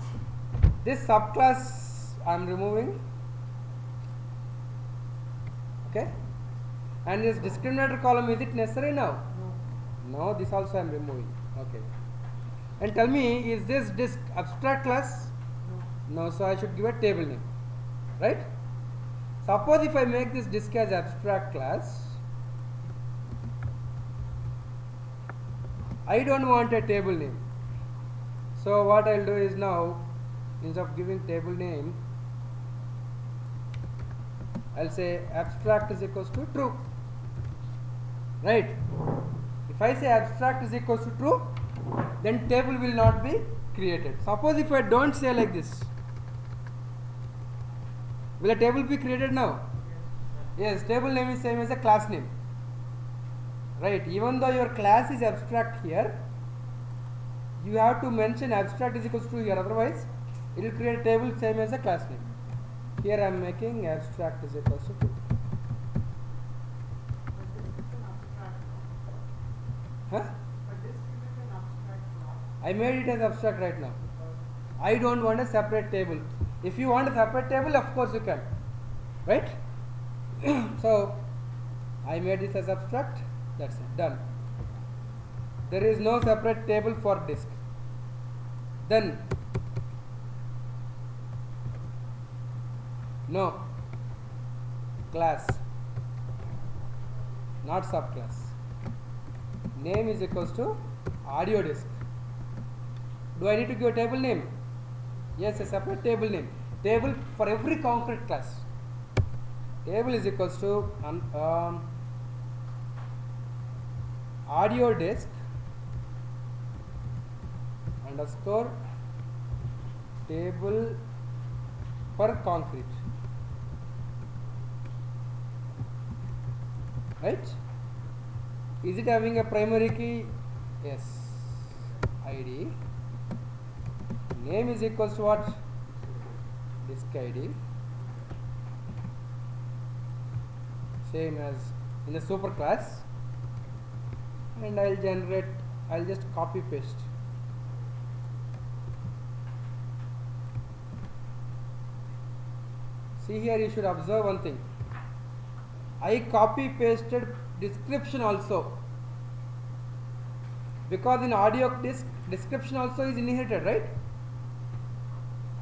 This subclass I am removing. Okay, and this discriminator column, is it necessary now? No. No, this also I am removing. Okay, and tell me, is this disk abstract class? No. No, so I should give a table name, right? Suppose if I make this disk as abstract class, I don't want a table name. So what I'll do is now, instead of giving table name, I'll say abstract is equals to true, right? If I say abstract is equals to true, then table will not be created. Suppose if I don't say like this, will a table be created now? Yes, table name is same as a class name, right? Even though your class is abstract here, you have to mention abstract is equals to true here, otherwise it will create a table same as a class name. Here I am making abstract is equals to 2. But this is an abstract. Huh? But this is an abstract class. I made it as abstract right now. I don't want a separate table. If you want a separate table, of course you can, right? So I made this as abstract. That's it, done. There is no separate table for disk. Then no class, not subclass. Name is equals to audio disk. Do I need to give a table name? Yes, a separate table name. Table for every concrete class. Table is equals to audio disk underscore table per concrete. Right? Is it having a primary key? Yes. ID. Name is equals to what? Disk ID. Same as in the super class. And I'll just copy paste. See here, you should observe one thing. I copy pasted description also, because in audio disk description also is inherited, right?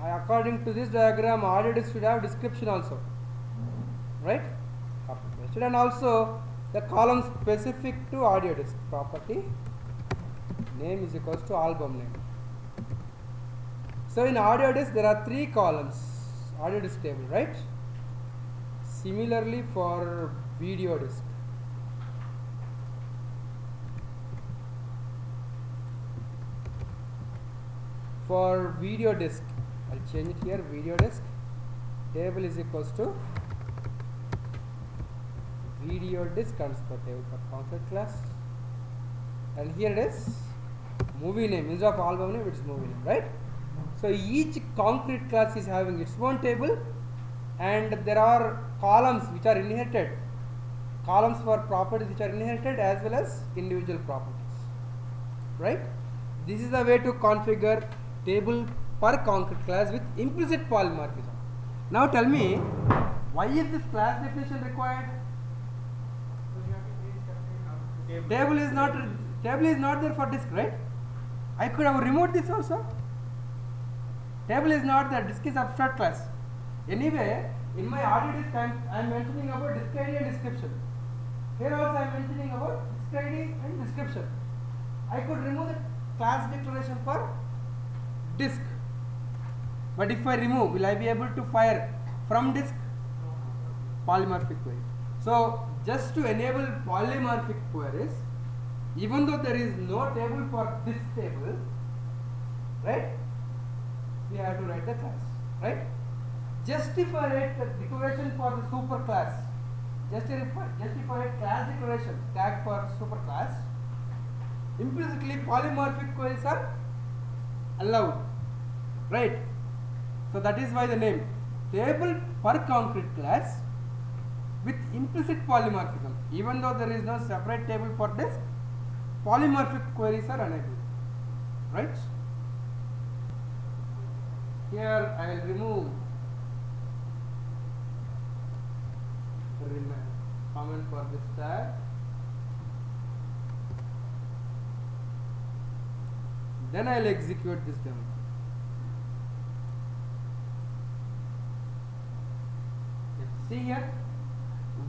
According to this diagram, audio disk should have description also, right? Copy pasted, and also the column specific to audio disk property name is equals to album name. So in audio disk there are 3 columns, audio disk table, right? Similarly for video disk. For video disk, I'll change it here. Video disk table is equals to video disk underscore table for concrete class, and here it is movie name. Instead of album name, it's movie name, right? So each concrete class is having its own table, and there are columns which are inherited, columns for properties which are inherited as well as individual properties, right? This is the way to configure table per concrete class with implicit polymorphism. Now tell me, why is this class definition required? Table is not there for disk, right? I could have removed this also. Table is not there, disk is abstract class. Anyway, in my audio disk I am mentioning about disk ID and description. Here also I am mentioning about disk ID and description. I could remove the class declaration for disk. But if I remove, will I be able to fire from disk? Polymorphic query. So just to enable polymorphic queries, even though there is no table for this table, right? We have to write the class, right? Justify the declaration for the superclass. Justify class declaration tag for superclass. Implicitly, polymorphic queries are allowed, right? So that is why the name table per concrete class with implicit polymorphism. Even though there is no separate table for disk, polymorphic queries are enabled, right? Here I will remove comment for this tag. Then I will execute this demo. See here,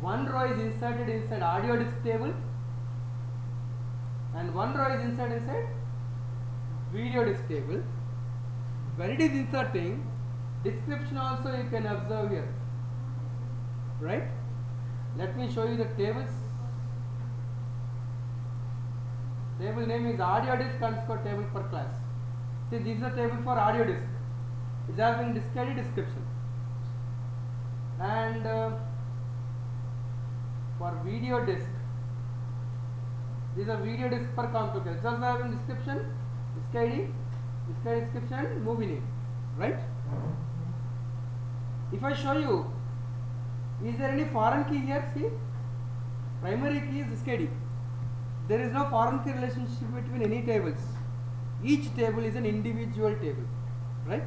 one row is inserted inside audio disk table and one row is inside video disk table. When it is inserting, description also you can observe here, right? Let me show you the tables. Table name is audio disk underscore table per class. See, this is a table for audio disk. It's having disk ID description. And for video disk, this is a video disk per concrete class. It's also having description, disk ID description, movie name, right? If I show you, is there any foreign key here? See, primary key is disk ID. There is no foreign key relationship between any tables. Each table is an individual table, right?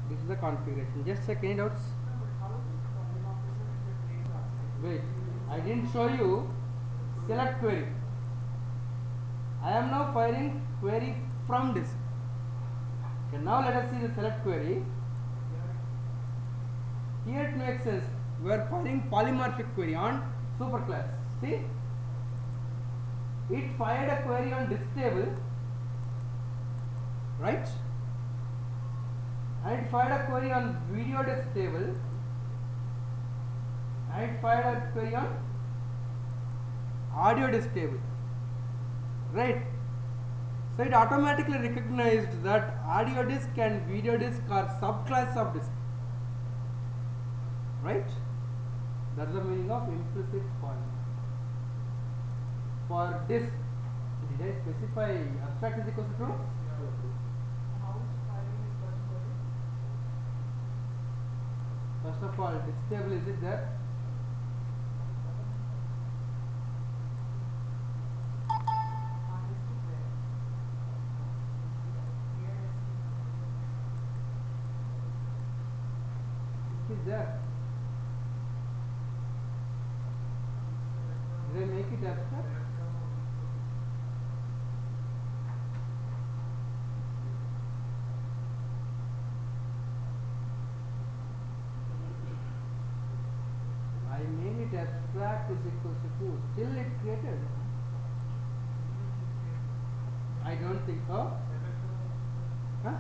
This is the configuration. Just check any doubts. Wait, I didn't show you select query. I am now firing query from disk. Okay, now let us see the select query. Here it makes sense. We are firing polymorphic query on superclass. See, it fired a query on disk table, right? And it fired a query on video disk table. And it fired a query on audio disk table, right? So it automatically recognized that audio disk and video disk are subclass of disk, right? That's the meaning of implicit polymorphism. For disk, did I specify abstract is equal to true? First of all, disk table, is it there? It is there. Did I make it abstract? I made it abstract is equals to 2. Still it created. I don't think so. Huh?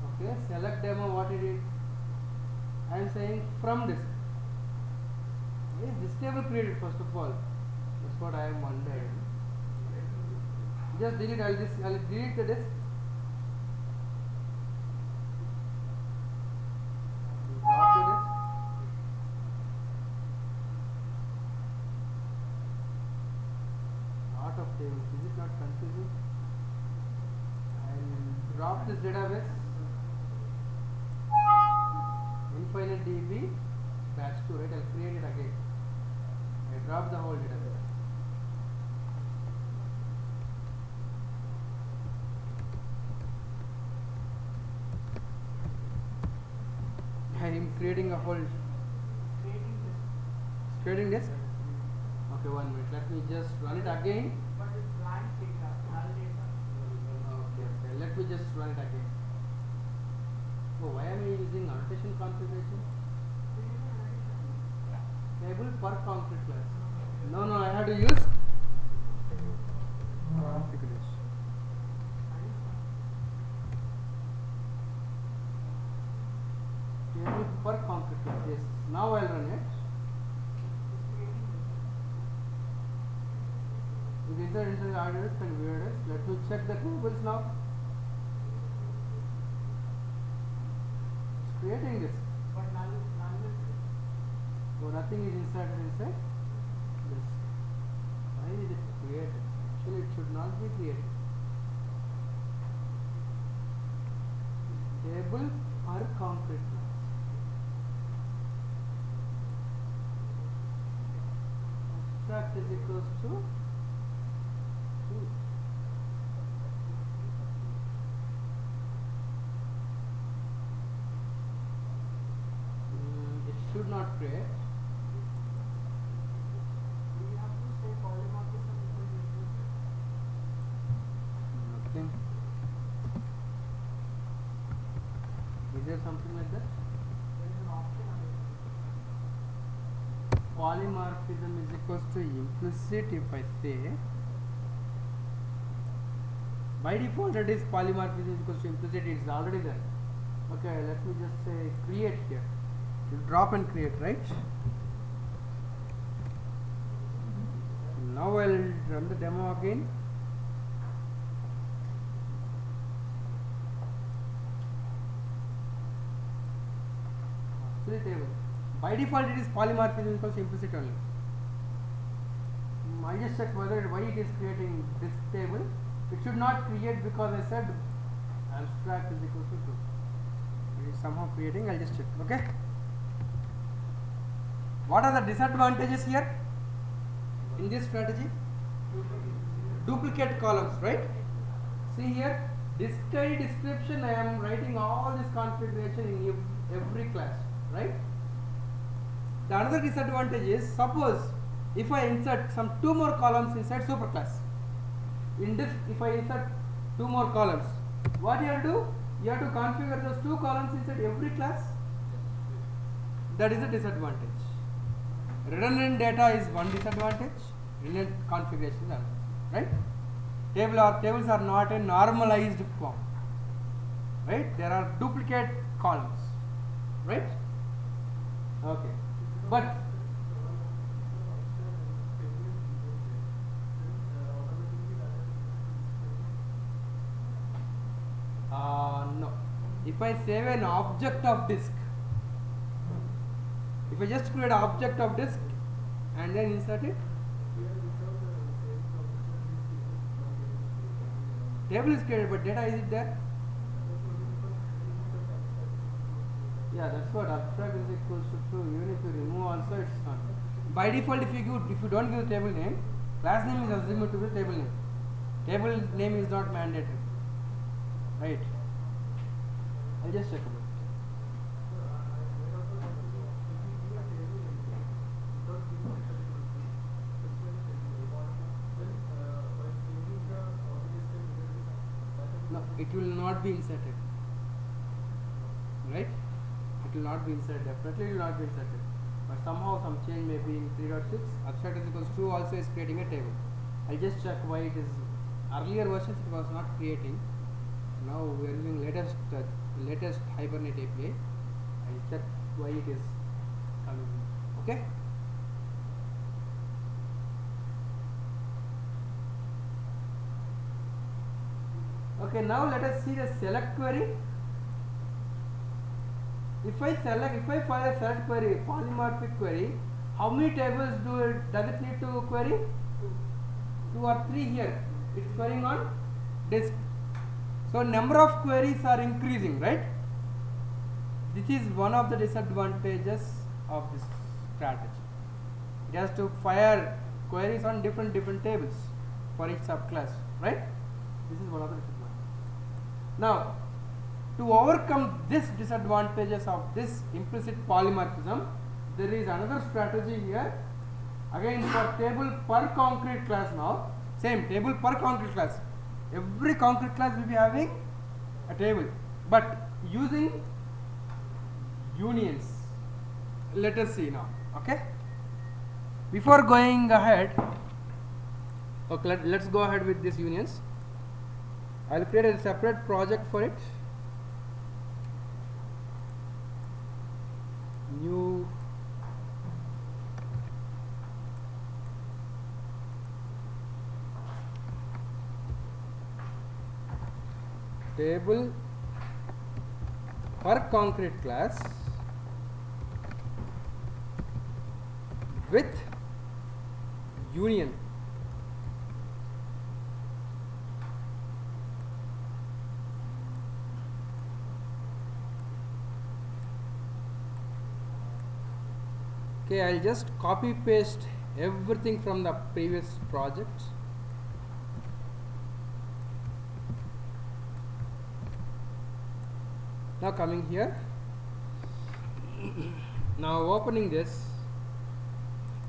Okay, select demo, what it is? I am saying from this. Is this table created first of all? That's what I am wondering. Just delete, I'll delete the disk. Drop the disk. Lot of tables, is it not confusing? I'll drop this database. Infinite DB batch 2, right? I'll create it again. I drop the whole database. I am creating a whole creating this. Okay, 1 minute. Let me just run it again. But it's blank data, null data. Okay. Let me just run it again. Oh, why am I using annotation configuration? Table per concrete class. No, I have to use configuration. Table per concrete class. Yes. Now I'll run it. These are inside orders and weirders. Let me check the tables now. It's creating this. But null is So nothing is inside this. Why is it created? Actually, it should not be created. Table per concrete class. Abstract is equals to 2. It should not create. we have to say polymorphism equal to Nothing. Is there something like that? there is an option available. Polymorphism is equals to implicit if I say. By default it is polymorphism is equals to implicit, it is already there. Okay, let me just say create here. You drop and create, right? Now I'll run the demo again. To the table. By default it is polymorphism equals to implicit only. I just check whether why it is creating this table. It should not create because I said abstract is equal to 2. It is somehow creating, I'll just check. Okay. What are the disadvantages here in this strategy? Duplicate columns, right? See here, display description, I am writing all this configuration in every class, right? The another disadvantage is, suppose if I insert some 2 more columns inside superclass. In this, if I insert 2 more columns, what you have to do? You have to configure those 2 columns inside every class. That is a disadvantage. Redundant data is one disadvantage. Redundant configuration is another, right? Tables are not a normalized form, right? There are duplicate columns, right? Okay, but no. If I save an object of disk, if I just create an object of disk and then insert it, table is created, but data is it there? Yeah, that's what abstract is equals to true. Even if you remove also, it's not. By default, if you don't give table name, class name is assumed to be table name. Table name is not mandatory, right? I'll just check about it. No, it will not be inserted, right? It will not be inserted. Definitely, it will not be inserted. But somehow some change may be in 3.6. Abstract is equals to true also is creating a table. I'll just check why it is. Earlier versions it was not creating. Now we are using latest Hibernate API. I'll check why it is coming. Okay. Okay, now let us see the select query. If I file a select query, polymorphic query, how many tables does it need to query? 2 or 3 here. It's querying on disk. So number of queries are increasing, right? This is one of the disadvantages of this strategy. It has to fire queries on different tables for each subclass, right? This is one of the disadvantages. Now, to overcome this disadvantages of this implicit polymorphism, there is another strategy here. Again, for table per concrete class now, same table per concrete class. Every concrete class will be having a table, but using unions. Let us see now. Okay. Before going ahead, okay, let's go ahead with these unions. I'll create a separate project for it. New table per concrete class with union. Okay, I'll just copy paste everything from the previous project. Now coming here, now opening this.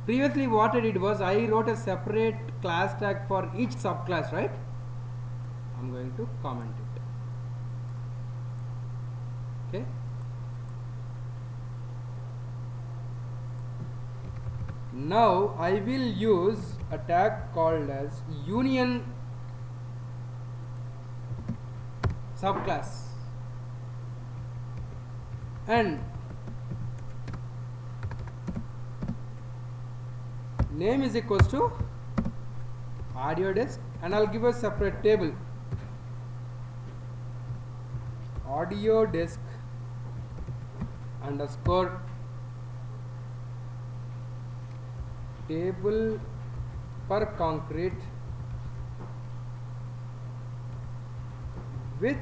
Previously what I did was I wrote a separate class tag for each subclass, right? I'm going to comment it. Okay. Now I will use a tag called as union subclass, and name is equals to audio disk, and I'll give a separate table audio disk underscore table per concrete with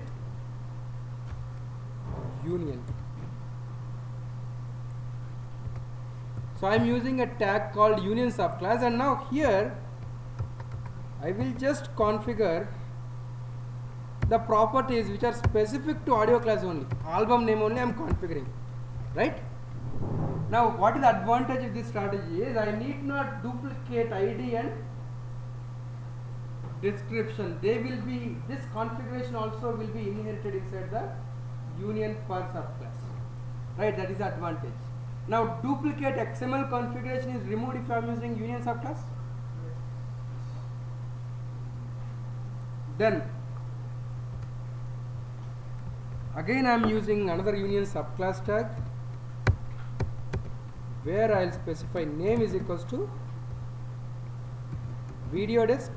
union. So I am using a tag called union subclass, and now here I will just configure the properties which are specific to audio class only. Album name only I am configuring, right? Now what is the advantage of this strategy is I need not duplicate ID and description. They will be, this configuration also will be inherited inside the union per subclass, right? That is the advantage. Now duplicate XML configuration is removed if I am using union subclass. Then again I am using another union subclass tag where I will specify name is equals to video disk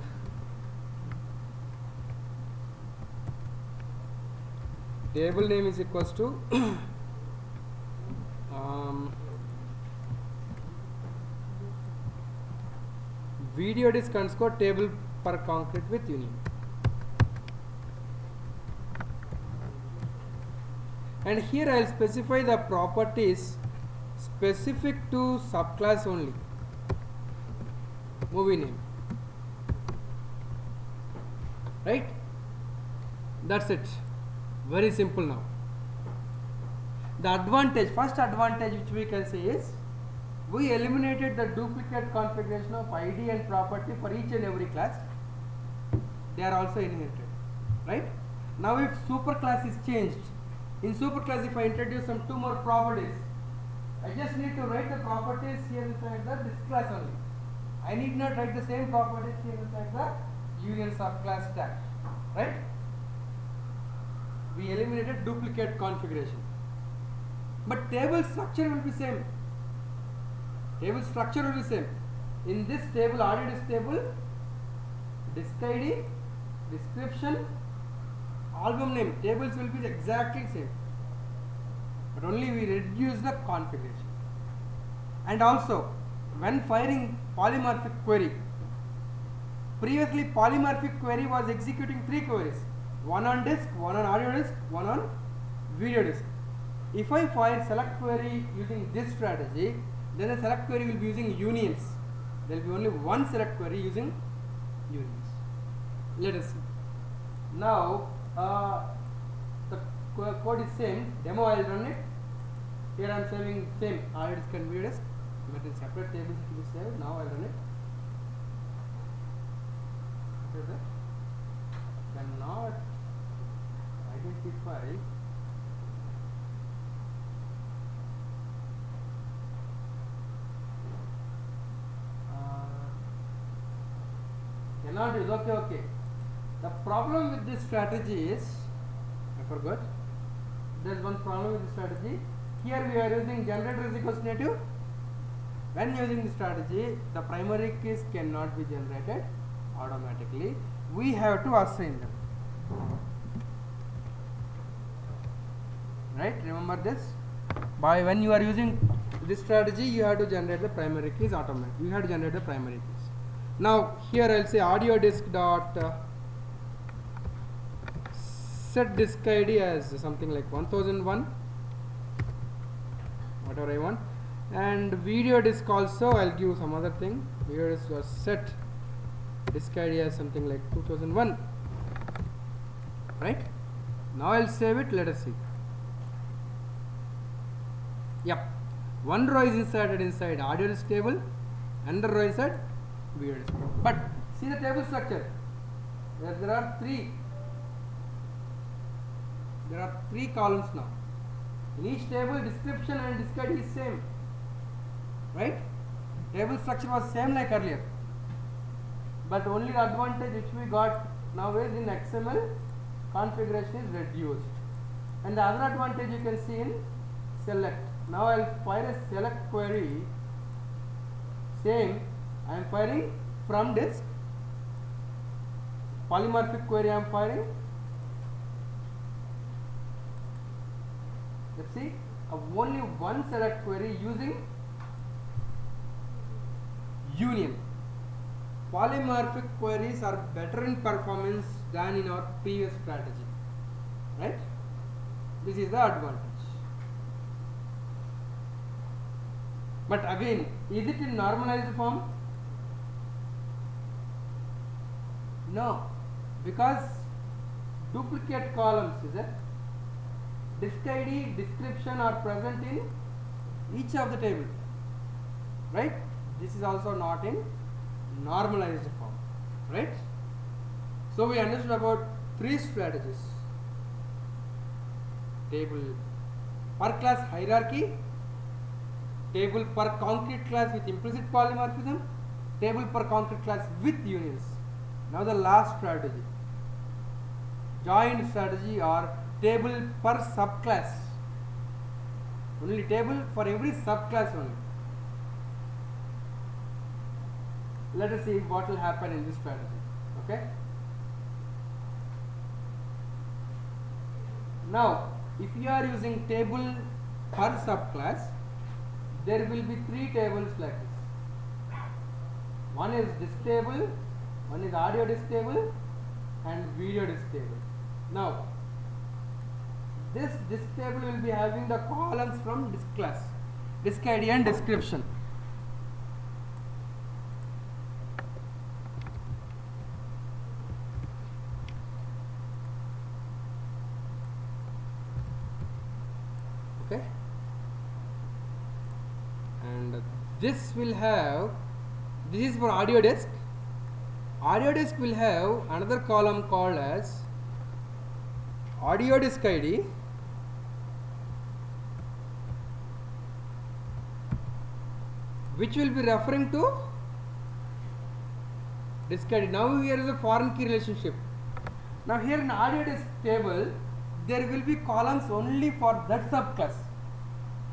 table name is equals to video disk underscore table per concrete with union. and here I will specify the properties specific to subclass only. Movie name, right? That's it. Very simple now. The advantage, first advantage which we can say is we eliminated the duplicate configuration of ID and property for each and every class. They are also inherited, right? Now if superclass is changed, in superclass if I introduce some two more properties, I just need to write the properties here inside this class only. I need not write the same properties here inside the union subclass tag, right? We eliminated duplicate configuration. But table structure will be same. Table structure will be same. In this table, audio disk table, disk ID, description, album name, tables will be exactly same. But only we reduce the configuration. And also, when firing polymorphic query, previously polymorphic query was executing three queries. One on disk, one on audio disk, one on video disk. If I fire select query using this strategy, then the select query will be using unions. There will be only one select query using unions. Let us see. Now the code is same. Demo I will run it. Here I am saving same audio disk and video disk, but in separate tables it will be saved. Now I will run it. Cannot identify cannot use. Okay. The problem with this strategy is, I forgot, there is one problem with this strategy. Here we are using generator is equals native. When using this strategy, the primary keys cannot be generated automatically. We have to assign them. Right? Remember this. By when you are using this strategy, you have to generate the primary keys automatically. You have to generate the primary keys. Now here I will say audio disk dot set disk ID as something like 1001, whatever I want, and video disk also I will give some other thing. Video disk was set disk ID as something like 2001. Right? Now I will save it. Let us see. Yep, one row is inserted inside audio disk table, another row inside video disk. But see the table structure. There are three columns now. In each table, description and disk ID is same. Right? Table structure was same like earlier. But only the advantage which we got now is in XML configuration is reduced. And the other advantage you can see in select. Now I will fire a select query. Same, I am firing from disk. Polymorphic query I am firing. Let's see, only one select query using union. Polymorphic queries are better in performance than in our previous strategy. Right? This is the advantage. But again, is it in normalized form? No, because duplicate columns is it? Disk ID, description are present in each of the table. Right? This is also not in normalized form. Right? So we understood about three strategies. Table per class hierarchy, table per concrete class with implicit polymorphism, table per concrete class with unions. Now the last strategy, joint strategy or table per subclass. Only table for every subclass only. Let us see what will happen in this strategy. Okay. Now, if you are using table per subclass, there will be three tables like this. One is disk table, one is audio disk table, and video disk table. Now, This disk table will be having the columns from disk class, disk ID and description. Okay, and this will have, this is for audio disk. Audio disk will have another column called as audio disk ID, which will be referring to disk ID. Now here is a foreign key relationship. Now here in audio disk table, there will be columns only for that subclass.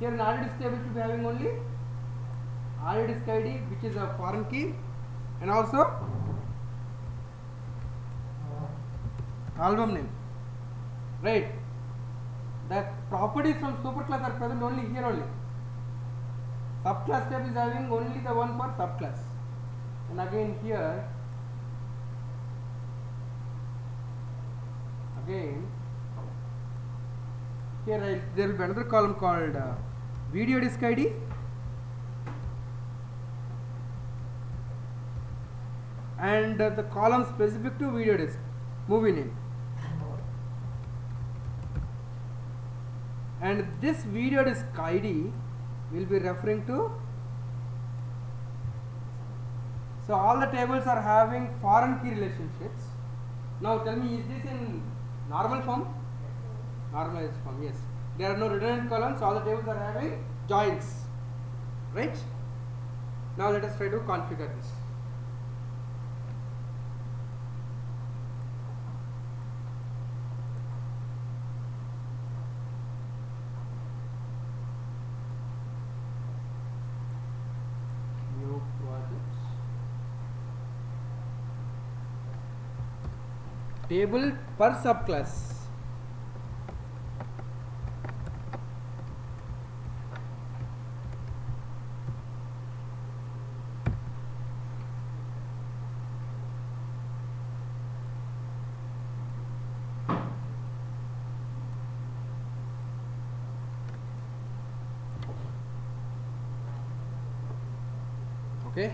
Here in audio disk table should be having only audio disk ID, which is a foreign key, and also album name, right? The properties from superclass are present only here only. Subclass table is having only the one for subclass, and again here, there will be another column called video disk ID, and the column specific to video disk, movie name. And this video disk ID will be referring to, so all the tables are having foreign key relationships. Now tell me, is this in normal form? Normalized form, yes. There are no redundant columns, all the tables are having joins, right? Now let us try to configure this. Table per subclass. Okay.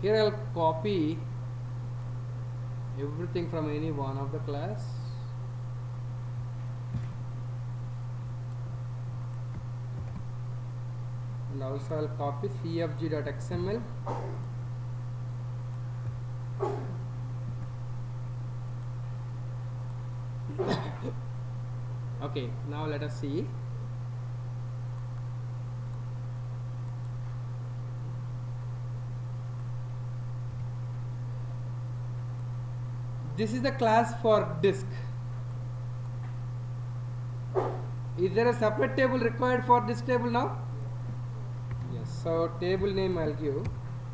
Here I'll copy everything from any one of the class, and also I'll copy cfg.xml, okay. Now let us see. This is the class for disk. Is there a separate table required for this table now? Yes. So table name I'll give.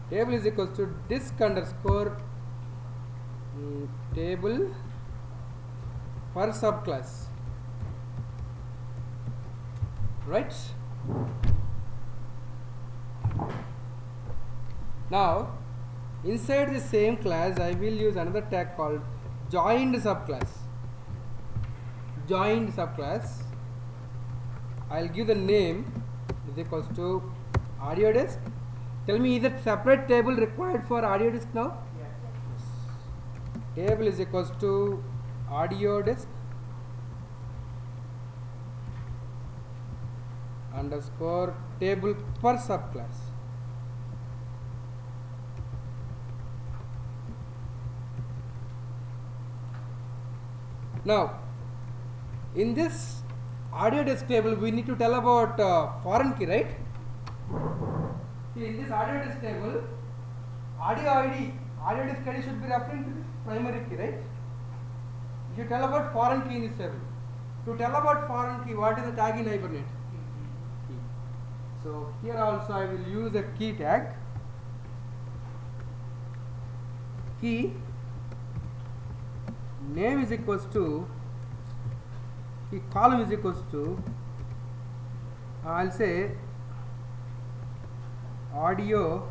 Table is equals to disk underscore table per subclass. Right? Now inside the same class I will use another tag called joined subclass. Joined subclass. I'll give the name is equals to audio disk. Tell me, is it separate table required for audio disk now? Yes. Table is equals to audio disk underscore table per subclass. Now in this audio disk table we need to tell about foreign key, right? See, in this audio disk table, audio ID, audio disk ID should be referring to the primary key, right? You should tell about foreign key in this table. To tell about foreign key, what is the tag in Hibernate? Key. So here also I will use a key tag. Key name is equals to, key column is equals to, I'll say audio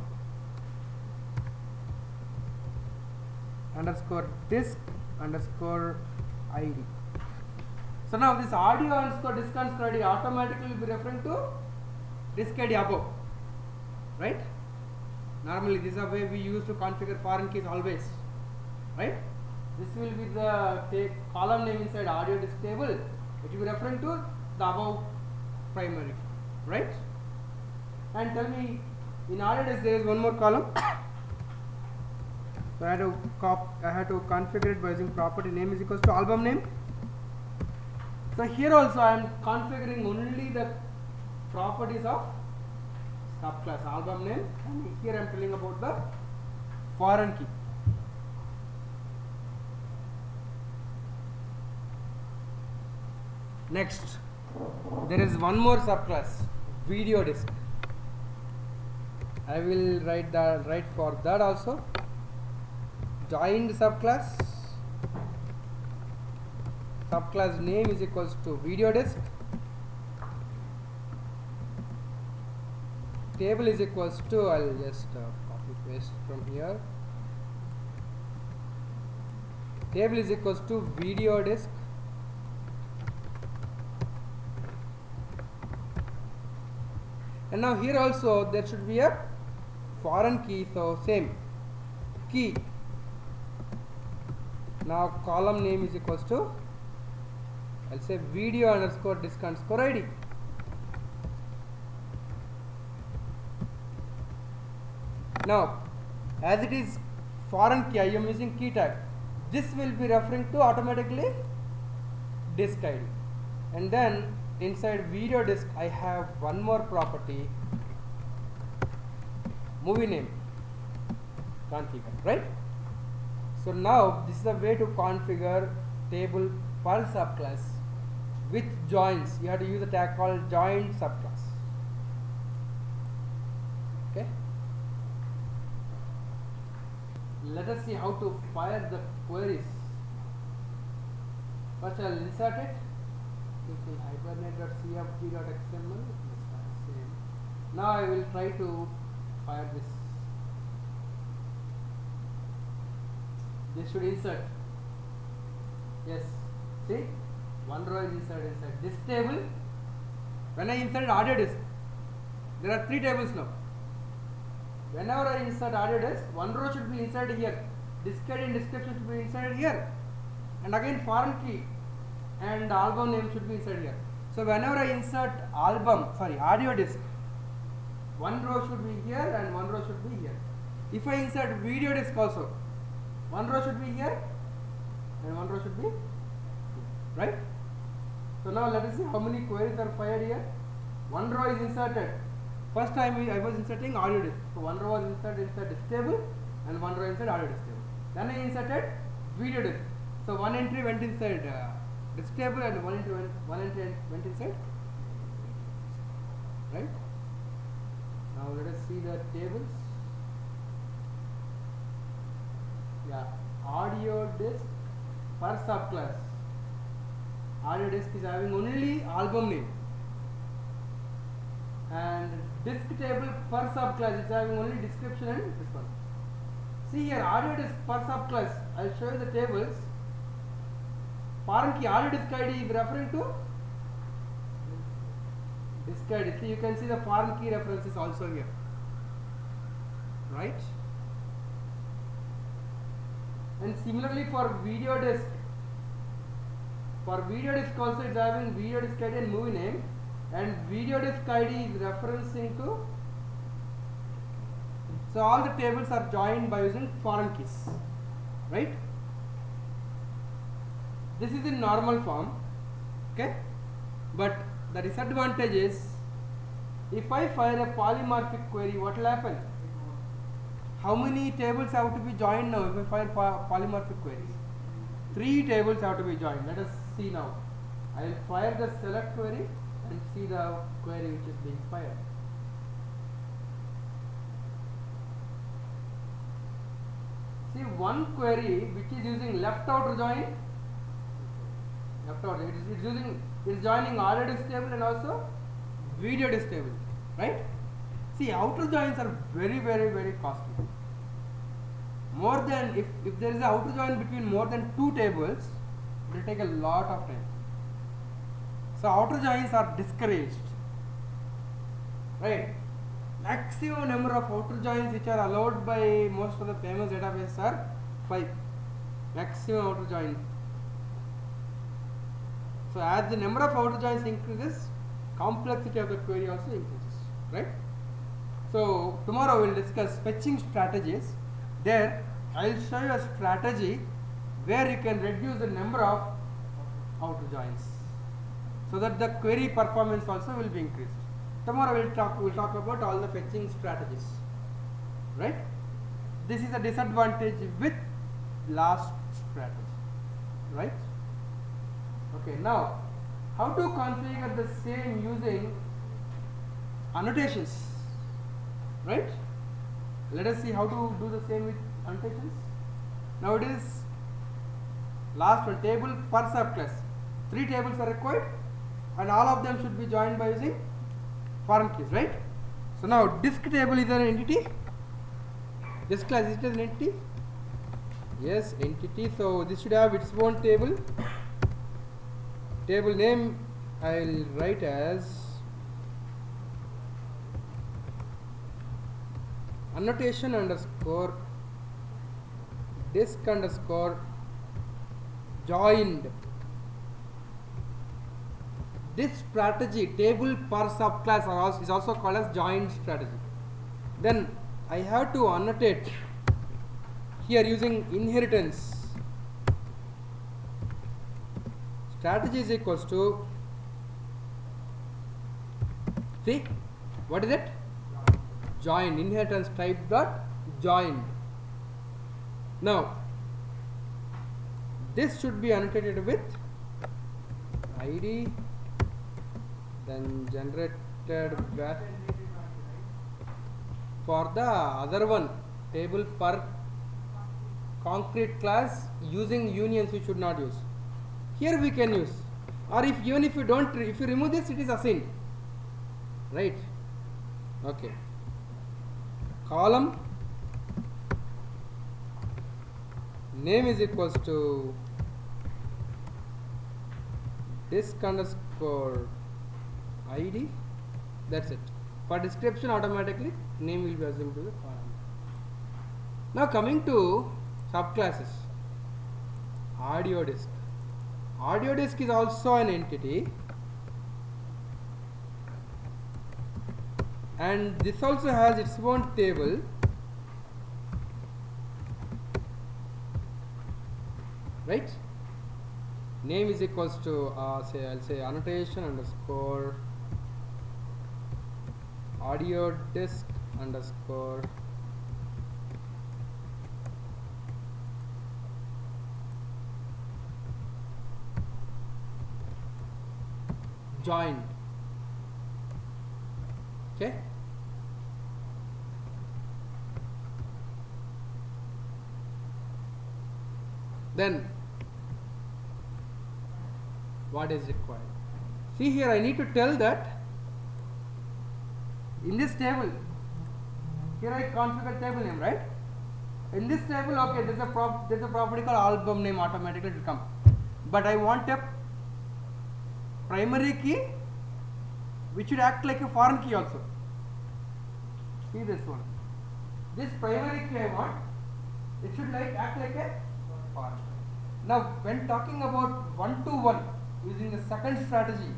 underscore disk underscore ID. So now this audio underscore disk underscore ID automatically will be referring to disk ID above, right? Normally this is the way we used to configure foreign keys always, right? This will be the column name inside audio disk table. It will be referring to the above primary, right? And tell me, in audio disk there is one more column. So I had to configure it by using property name is equals to album name. So here also I am configuring only the properties of subclass album name, and here I am telling about the foreign key. Next, there is one more subclass, video disk. I will write for that also. Joined subclass. Subclass name is equals to video disk. Table is equals to, I'll just copy paste from here. Table is equals to video disk. And now here also there should be a foreign key, so same key. Now column name is equals to, I'll say video underscore disk underscore ID. Now as it is foreign key, I am using key tag. This will be referring to automatically disk ID. And then inside video disk I have one more property, movie name configure, right? So now this is a way to configure table per subclass with joins. You have to use a tag called joined subclass. Okay. Let us see how to fire the queries. First I will insert it. Hibernate.cfg.xml. Now I will try to fire this. This should insert. Yes. See, one row is inserted inside this table. When I insert audio disk, there are 3 tables now. Whenever I insert audio disk, one row should be inserted here. Disk ID and description should be inserted here. And again foreign key and album name should be inserted here. So whenever I insert audio disk, one row should be here and one row should be here. If I insert video disk also, one row should be here and one row should be here, right? So now let us see how many queries are fired here. One row is inserted. First time I was inserting audio disk. So one row was inserted inside disk table and one row inside audio disk table. Then I inserted video disk. So one entry went inside disk table and one entry went inside, right? Now let us see the tables. Yeah, audio disk per subclass. Audio disk is having only album name, and disk table per subclass is having only description and this one. See here, audio disk per subclass. I'll show you the tables. Foreign key audio disk ID is referring to disk ID. See, you can see the foreign key references also here, right? And similarly for video disk also it's having video disk ID and movie name, and video disk ID is referencing to. So all the tables are joined by using foreign keys, right? This is in normal form, okay? But the disadvantage is, if I fire a polymorphic query, what will happen? How many tables have to be joined now if I fire polymorphic queries? 3 tables have to be joined. Let us see now. I will fire the select query and see the query which is being fired. See, one query which is using left outer join, it's joining audio disk table and also video disk table, right? See, outer joins are very costly. More than, if there is an outer join between more than 2 tables, it will take a lot of time. So outer joins are discouraged, right? Maximum number of outer joins which are allowed by most of the famous databases are 5. Maximum outer join. So as the number of outer joins increases, complexity of the query also increases, right? So tomorrow we will discuss fetching strategies. There I will show you a strategy where you can reduce the number of outer joins, so that the query performance also will be increased. Tomorrow we will talk about all the fetching strategies, right? This is a disadvantage with last strategy, right? Okay, now how to configure the same using annotations, right? Let us see how to do the same with annotations. Now it is last one, table per subclass. 3 tables are required and all of them should be joined by using foreign keys, right? So now disk table is an entity. Disk class, is it an entity? Yes, entity. So this should have its own table. Table name I will write as annotation underscore disk underscore joined. This strategy, table per subclass, is also called as joined strategy. Then I have to annotate here using inheritance. Strategy is equals to, see, what is it? Join, inheritance type dot joined. Now this should be annotated with id, then generated value. For the other one, table per concrete class, using unions we should not use. Here we can use, or if even if you don't, if you remove this, it is assigned, right? Okay. Column name is equals to disk underscore id. That's it. For description, automatically name will be assumed to the column. Now coming to subclasses, audio disk. Audio disk is also an entity, and this also has its own table. Right? Name is equals to I'll say annotation underscore audio disk underscore joined. Okay. Then what is required? See here, I need to tell that in this table, here I configure table name, right? In this table, okay, there's a property called album name, automatically it will come. But I want a primary key which should act like a foreign key also. See this one. This primary key I want, it should act like a foreign key. Now when talking about one-to-one using the second strategy,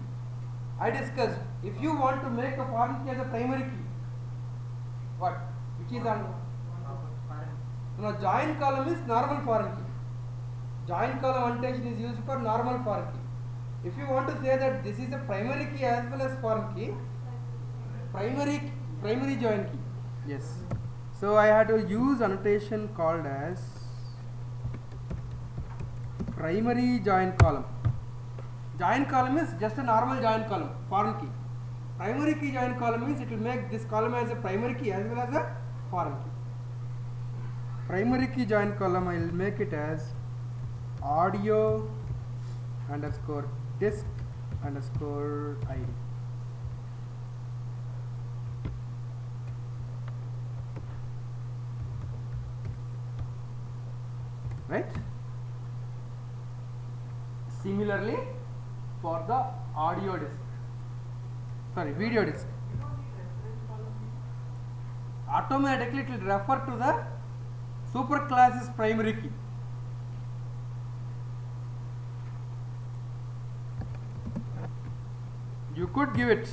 I discussed if you want to make a foreign key as a primary key, what? Which is on join column is normal foreign key. Join column annotation is used for normal foreign key. If you want to say that this is a primary key as well as foreign key, primary join key. Yes. So I had to use annotation called as primary join column. Join column is just a normal join column, foreign key. Primary key join column means it will make this column as a primary key as well as a foreign key. Primary key join column, I will make it as audio underscore disk underscore id. Right? Similarly, for the audio disk, sorry, video disk. You don't need reference column. Automatically it will refer to the superclass's primary key. You could give it,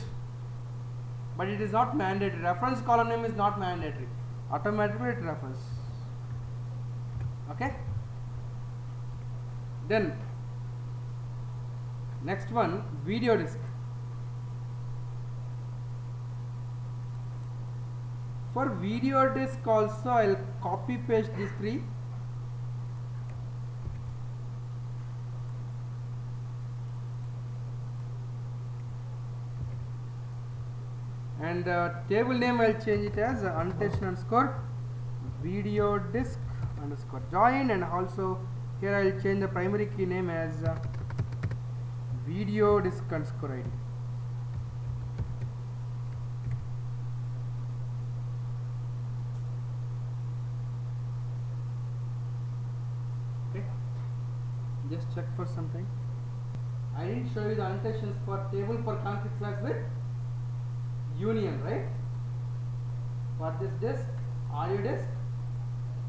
but it is not mandatory. Reference column name is not mandatory. Automatically it refers. Okay. Then next one, video disk. For video disk also I'll copy paste these three. And table name I'll change it as annotation underscore video disk underscore join, and also here I'll change the primary key name as video disk underscore ID. Okay, just check for something. I didn't show you the annotations for table per concrete class with union, right? For this disk, audio disk,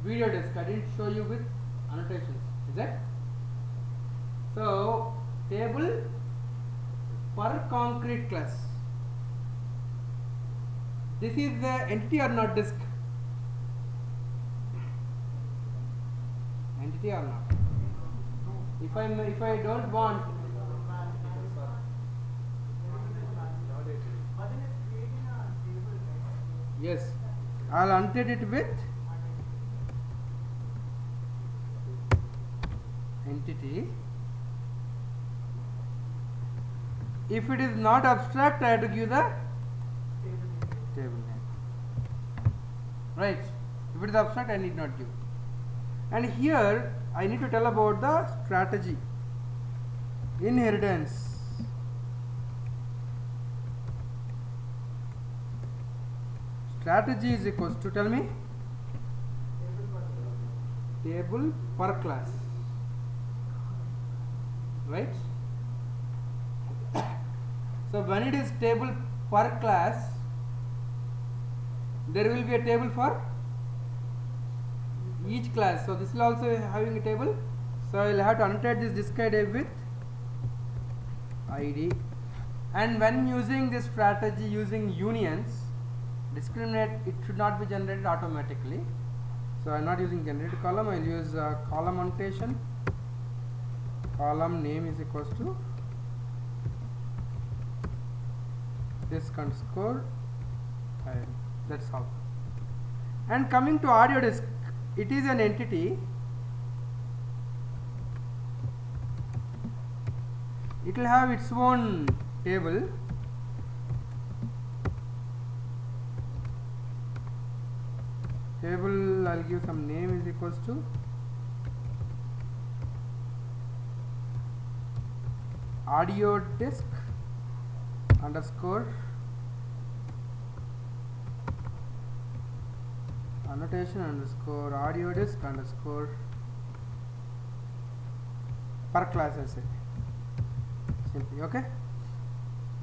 video disk, I didn't show you with annotations, is it? So table per concrete class, this is the entity or not disk? Entity or not? If I don't want, yes, I'll annotate it with entity. If it is not abstract, I have to give the table name. Right. If it is abstract, I need not give. And here I need to tell about the strategy. Inheritance. Strategy is equals to, tell me, table per class, right? So when it is table per class, there will be a table for each class. So this will also having a table. So I will have to annotate this disk ID with ID. And when using this strategy using unions, discriminate, it should not be generated automatically. So I am not using generated column, I will use column annotation. Column name is equals to disk underscore file. That's all. And coming to audio disk, it is an entity. It will have its own table. Table, I'll give some name is equals to audio disk underscore annotation underscore audio disk underscore per class, I say simply. Okay,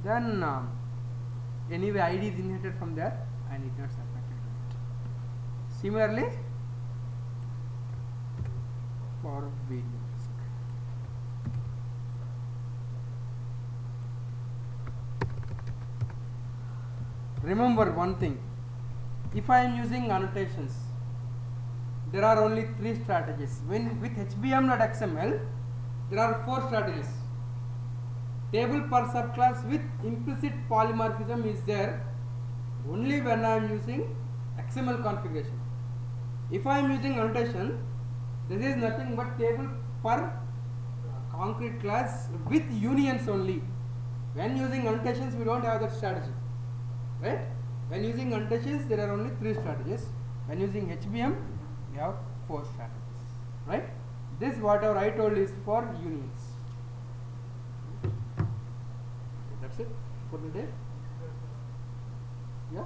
then anyway ID is inherited from there, I need not separate it. Similarly for video disk. Remember one thing, if I am using annotations, there are only 3 strategies. When with HBM.XML, there are 4 strategies. Table per subclass with implicit polymorphism is there only when I am using XML configuration. If I am using annotation, this is nothing but table per concrete class with unions only. When using annotations, we don't have that strategy, right? When using annotations, there are only 3 strategies. When using HBM, we have 4 strategies, right? This whatever I told is for unions. That's it for the day. Yeah.